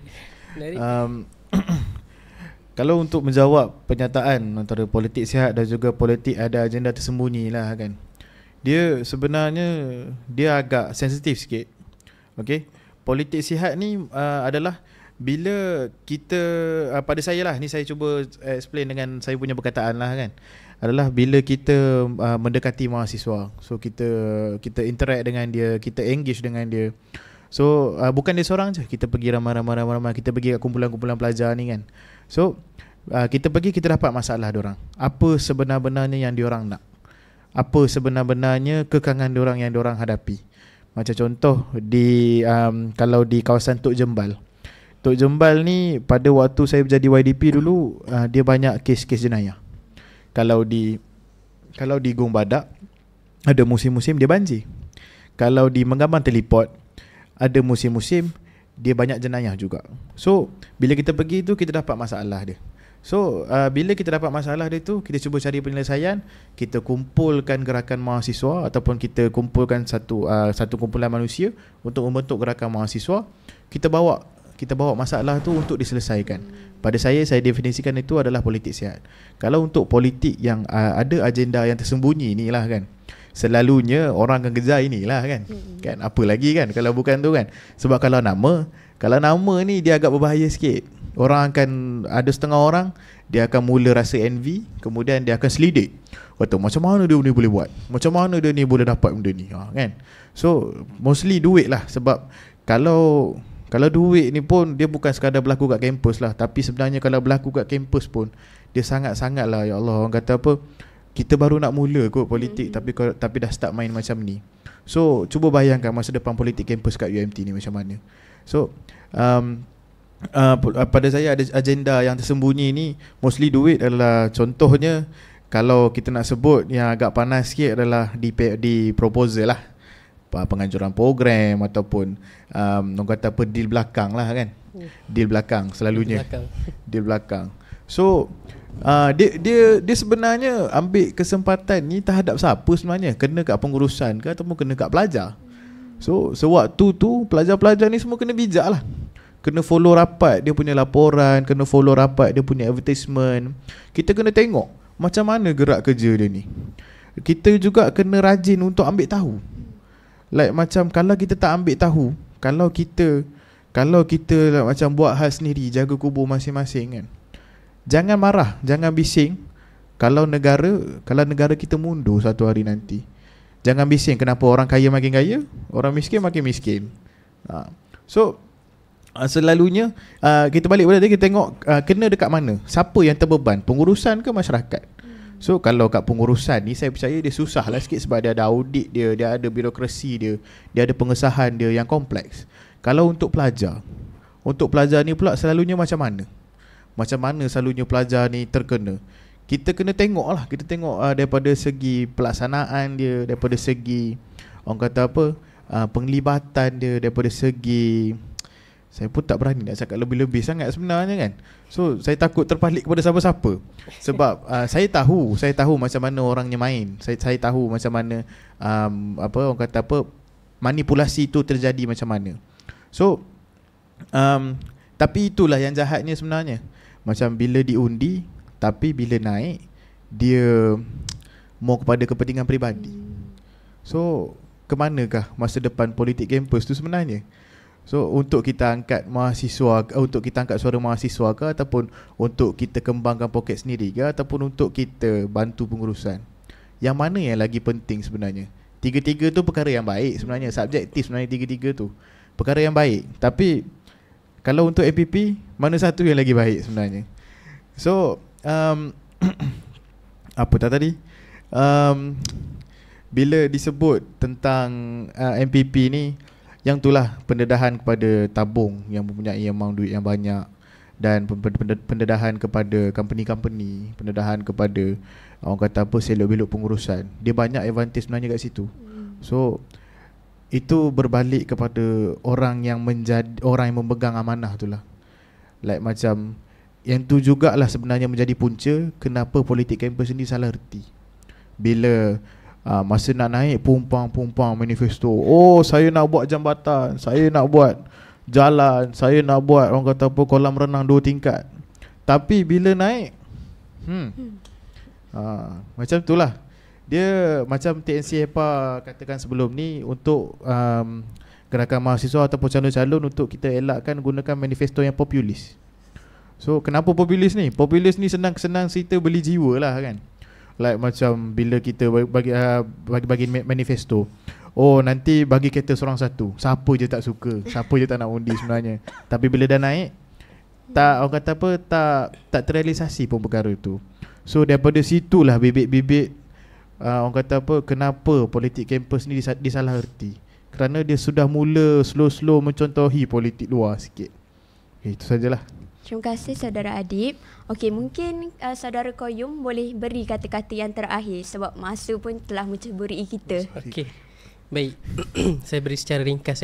Kalau untuk menjawab pernyataan antara politik sihat dan juga politik ada agenda tersembunyi lah kan, dia sebenarnya dia agak sensitif sikit. Okay. Politik sihat ni adalah bila kita, pada saya lah, ni saya cuba explain dengan saya punya perkataan lah kan, adalah bila kita mendekati mahasiswa. So kita interact dengan dia, kita engage dengan dia. So bukan dia seorang je, kita pergi ramai-ramai, kita pergi kat kumpulan-kumpulan pelajar ni kan. So kita pergi, kita dapat masalah diorang. Apa sebenar-benarnya yang diorang nak, apa sebenar-benarnya kekangan diorang yang diorang hadapi. Macam contoh kalau di kawasan Tok Jembal ni, pada waktu saya menjadi YDP dulu, dia banyak kes-kes jenayah. Kalau di Gong Badak ada musim-musim dia banjir. Kalau di Menggambang Telipot ada musim-musim dia banyak jenayah juga. So bila kita pergi tu, kita dapat masalah dia. So bila kita dapat masalah dia tu, kita cuba cari penyelesaian. Kita kumpulkan gerakan mahasiswa ataupun kita kumpulkan satu kumpulan manusia untuk membentuk gerakan mahasiswa. Kita bawa masalah tu untuk diselesaikan. Pada saya definisikan itu adalah politik sihat. Kalau untuk politik yang ada agenda yang tersembunyi ni lah kan, selalunya orang akan kejar inilah kan. Kan apa lagi kan kalau bukan tu kan. Sebab kalau nama ni dia agak berbahaya sikit. Orang akan, ada setengah orang dia akan mula rasa envy, kemudian dia akan selidik. Kata macam mana dia ni boleh buat, macam mana dia ni boleh dapat benda ni kan. So mostly duit lah. Sebab kalau duit ni pun dia bukan sekadar berlaku kat kampus lah, tapi sebenarnya kalau berlaku kat kampus pun dia sangat-sangat lah, ya Allah, orang kata apa, kita baru nak mula kot politik, tapi dah start main macam ni. So cuba bayangkan masa depan politik kampus kat UMT ni macam mana. So pada saya ada agenda yang tersembunyi ni. Mostly duit adalah, contohnya kalau kita nak sebut yang agak panas sikit adalah di proposal lah, penganjuran program ataupun orang kata apa, deal belakang lah kan. Deal belakang selalunya. Deal belakang. So dia sebenarnya ambil kesempatan ni terhadap siapa sebenarnya? Kena kat pengurusan ke ataupun kena kat pelajar? So sewaktu tu pelajar-pelajar ni semua kena bijak lah. Kena follow rapat dia punya laporan, kena follow rapat dia punya advertisement. Kita kena tengok macam mana gerak kerja dia ni. Kita juga kena rajin untuk ambil tahu. Like macam kalau kita tak ambil tahu, kalau kita like, macam buat hal sendiri, jaga kubur masing-masing kan, jangan marah, jangan bising. Kalau negara kita mundur satu hari nanti, jangan bising kenapa orang kaya makin kaya, orang miskin makin miskin. So selalunya kita balik pada dia, kita tengok kena dekat mana, siapa yang terbeban, pengurusan ke masyarakat. So kalau kat pengurusan ni, saya percaya dia susah lah sikit sebab dia ada audit dia ada birokrasi dia ada pengesahan dia yang kompleks. Kalau untuk pelajar ni pula selalunya macam mana selalunya pelajar ni terkena. Kita kena tengok lah, kita tengok daripada segi pelaksanaan dia, daripada segi orang kata apa, penglibatan dia, daripada segi, saya pun tak berani nak cakap lebih-lebih sangat sebenarnya kan. So saya takut terpalit kepada siapa-siapa. Sebab saya tahu macam mana orangnya main. Saya tahu macam mana orang kata apa, manipulasi tu terjadi macam mana. So tapi itulah yang jahatnya sebenarnya. Macam bila diundi, tapi bila naik dia mau kepada kepentingan peribadi. So kemanakah masa depan politik kampus tu sebenarnya? So untuk kita angkat mahasiswa, untuk kita angkat suara mahasiswa ke, ataupun untuk kita kembangkan poket sendiri ke, ataupun untuk kita bantu pengurusan, yang mana yang lagi penting sebenarnya? Tiga-tiga tu perkara yang baik sebenarnya, subjektif sebenarnya tiga-tiga tu perkara yang baik. Tapi kalau untuk MPP, mana satu yang lagi baik sebenarnya? So apa tadi? Bila disebut tentang MPP ni, yang itulah pendedahan kepada tabung yang mempunyai amount duit yang banyak, dan pendedahan kepada company-company, pendedahan kepada orang kata apa, selok-belok pengurusan. Dia banyak advantage sebenarnya kat situ. So itu berbalik kepada orang yang memegang amanah tu lah. Like macam yang tu jugalah sebenarnya menjadi punca kenapa politik kampus ni salah erti. Bila masa nak naik pumpang manifesto, oh saya nak buat jambatan, saya nak buat jalan, saya nak buat orang kata apa, kolam renang 2 tingkat. Tapi bila naik macam itulah. Dia macam TNC HEPA katakan sebelum ni, untuk gerakan mahasiswa ataupun calon-calon, untuk kita elakkan gunakan manifesto yang populis. So kenapa populis ni? Populis ni senang-senang cerita beli jiwa lah kan. Like macam bila kita bagi manifesto, oh nanti bagi kereta seorang satu, siapa je tak suka, siapa je tak nak undi sebenarnya. Tapi bila dah naik, tak, orang kata apa, tak terrealisasi pun perkara tu. So daripada situlah bibit-bibit orang kata apa, kenapa politik kampus ni disalah erti. Kerana dia sudah mula slow-slow mencontohi politik luar sikit. Itu sajalah. Terima kasih saudara Adib. Okey, mungkin saudara Koyum boleh beri kata-kata yang terakhir sebab masa pun telah menceburi kita. Okey. Baik. Saya beri secara ringkas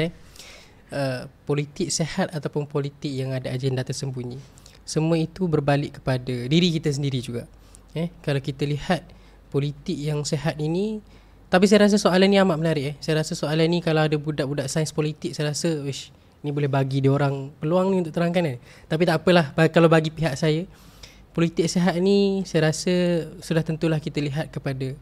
politik sehat ataupun politik yang ada agenda tersembunyi, semua itu berbalik kepada diri kita sendiri juga. Kalau kita lihat politik yang sehat ini, tapi saya rasa soalan ni amat menarik. Saya rasa soalan ni kalau ada budak-budak sains politik, saya rasa ni boleh bagi dia orang peluang ni untuk terangkan Tapi tak apalah, kalau bagi pihak saya, politik sehat ni saya rasa sudah tentulah kita lihat kepada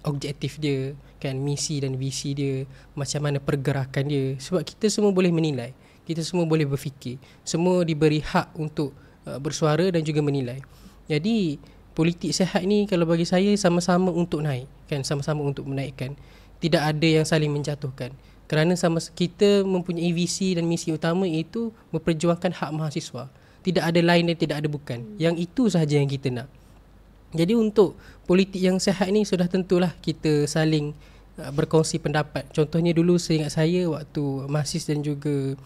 objektif dia kan, misi dan visi dia, macam mana pergerakan dia. Sebab kita semua boleh menilai, kita semua boleh berfikir, semua diberi hak untuk bersuara dan juga menilai. Jadi politik sehat ni kalau bagi saya sama-sama untuk naik kan, sama-sama untuk menaikkan. Tidak ada yang saling menjatuhkan. Kerana kita mempunyai visi dan misi utama, iaitu memperjuangkan hak mahasiswa. Tidak ada lain dan tidak ada bukan. Yang itu sahaja yang kita nak. Jadi untuk politik yang sehat ni sudah tentulah kita saling berkongsi pendapat. Contohnya dulu saya ingat saya waktu MASIS dan juga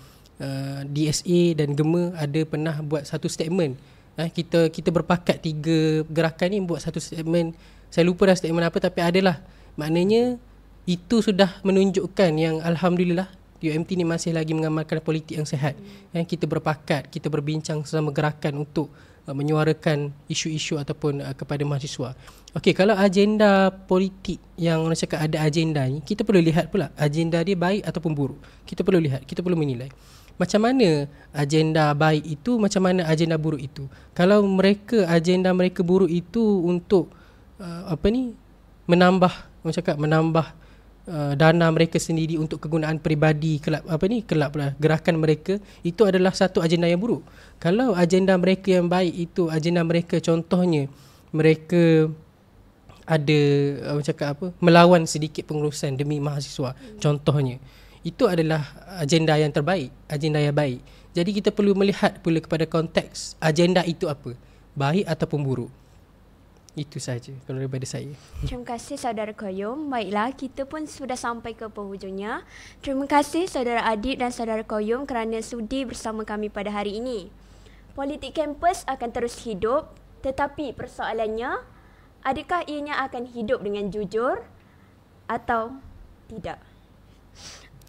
DSA dan GEMA ada pernah buat satu statement. Kita berpakat 3 gerakan ni buat satu statement. Saya lupa dah statement apa, tapi adalah maknanya itu sudah menunjukkan yang alhamdulillah UMT ni masih lagi mengamalkan politik yang sihat. Kita berpakat, kita berbincang sesama gerakan untuk menyuarakan isu-isu ataupun kepada mahasiswa. Okey, kalau agenda politik yang orang cakap ada agenda ni, kita perlu lihat pula agenda dia baik ataupun buruk. Kita perlu lihat, kita perlu menilai. Macam mana agenda baik itu, macam mana agenda buruk itu. Kalau agenda mereka buruk itu untuk menambah, orang cakap menambah dana mereka sendiri untuk kegunaan peribadi, gerakan mereka, itu adalah satu agenda yang buruk. Kalau agenda mereka yang baik itu, agenda mereka contohnya mereka ada melawan sedikit pengurusan demi mahasiswa contohnya, itu adalah agenda yang terbaik, agenda yang baik. Jadi kita perlu melihat pula kepada konteks agenda itu apa, baik ataupun buruk. Itu saja kalau daripada saya. Terima kasih saudara Koyum. Baiklah, kita pun sudah sampai ke penghujungnya. Terima kasih saudara Adib dan saudara Koyum kerana sudi bersama kami pada hari ini. Politik kampus akan terus hidup, tetapi persoalannya, adakah ianya akan hidup dengan jujur atau tidak?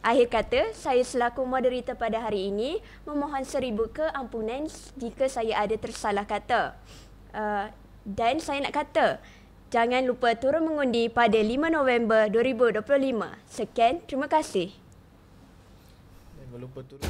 Akhir kata, saya selaku moderator pada hari ini memohon 1000 keampunan jika saya ada tersalah kata. Dan saya nak kata, jangan lupa turun mengundi pada 5 November 2025. Sekian, terima kasih. Jangan lupa turun.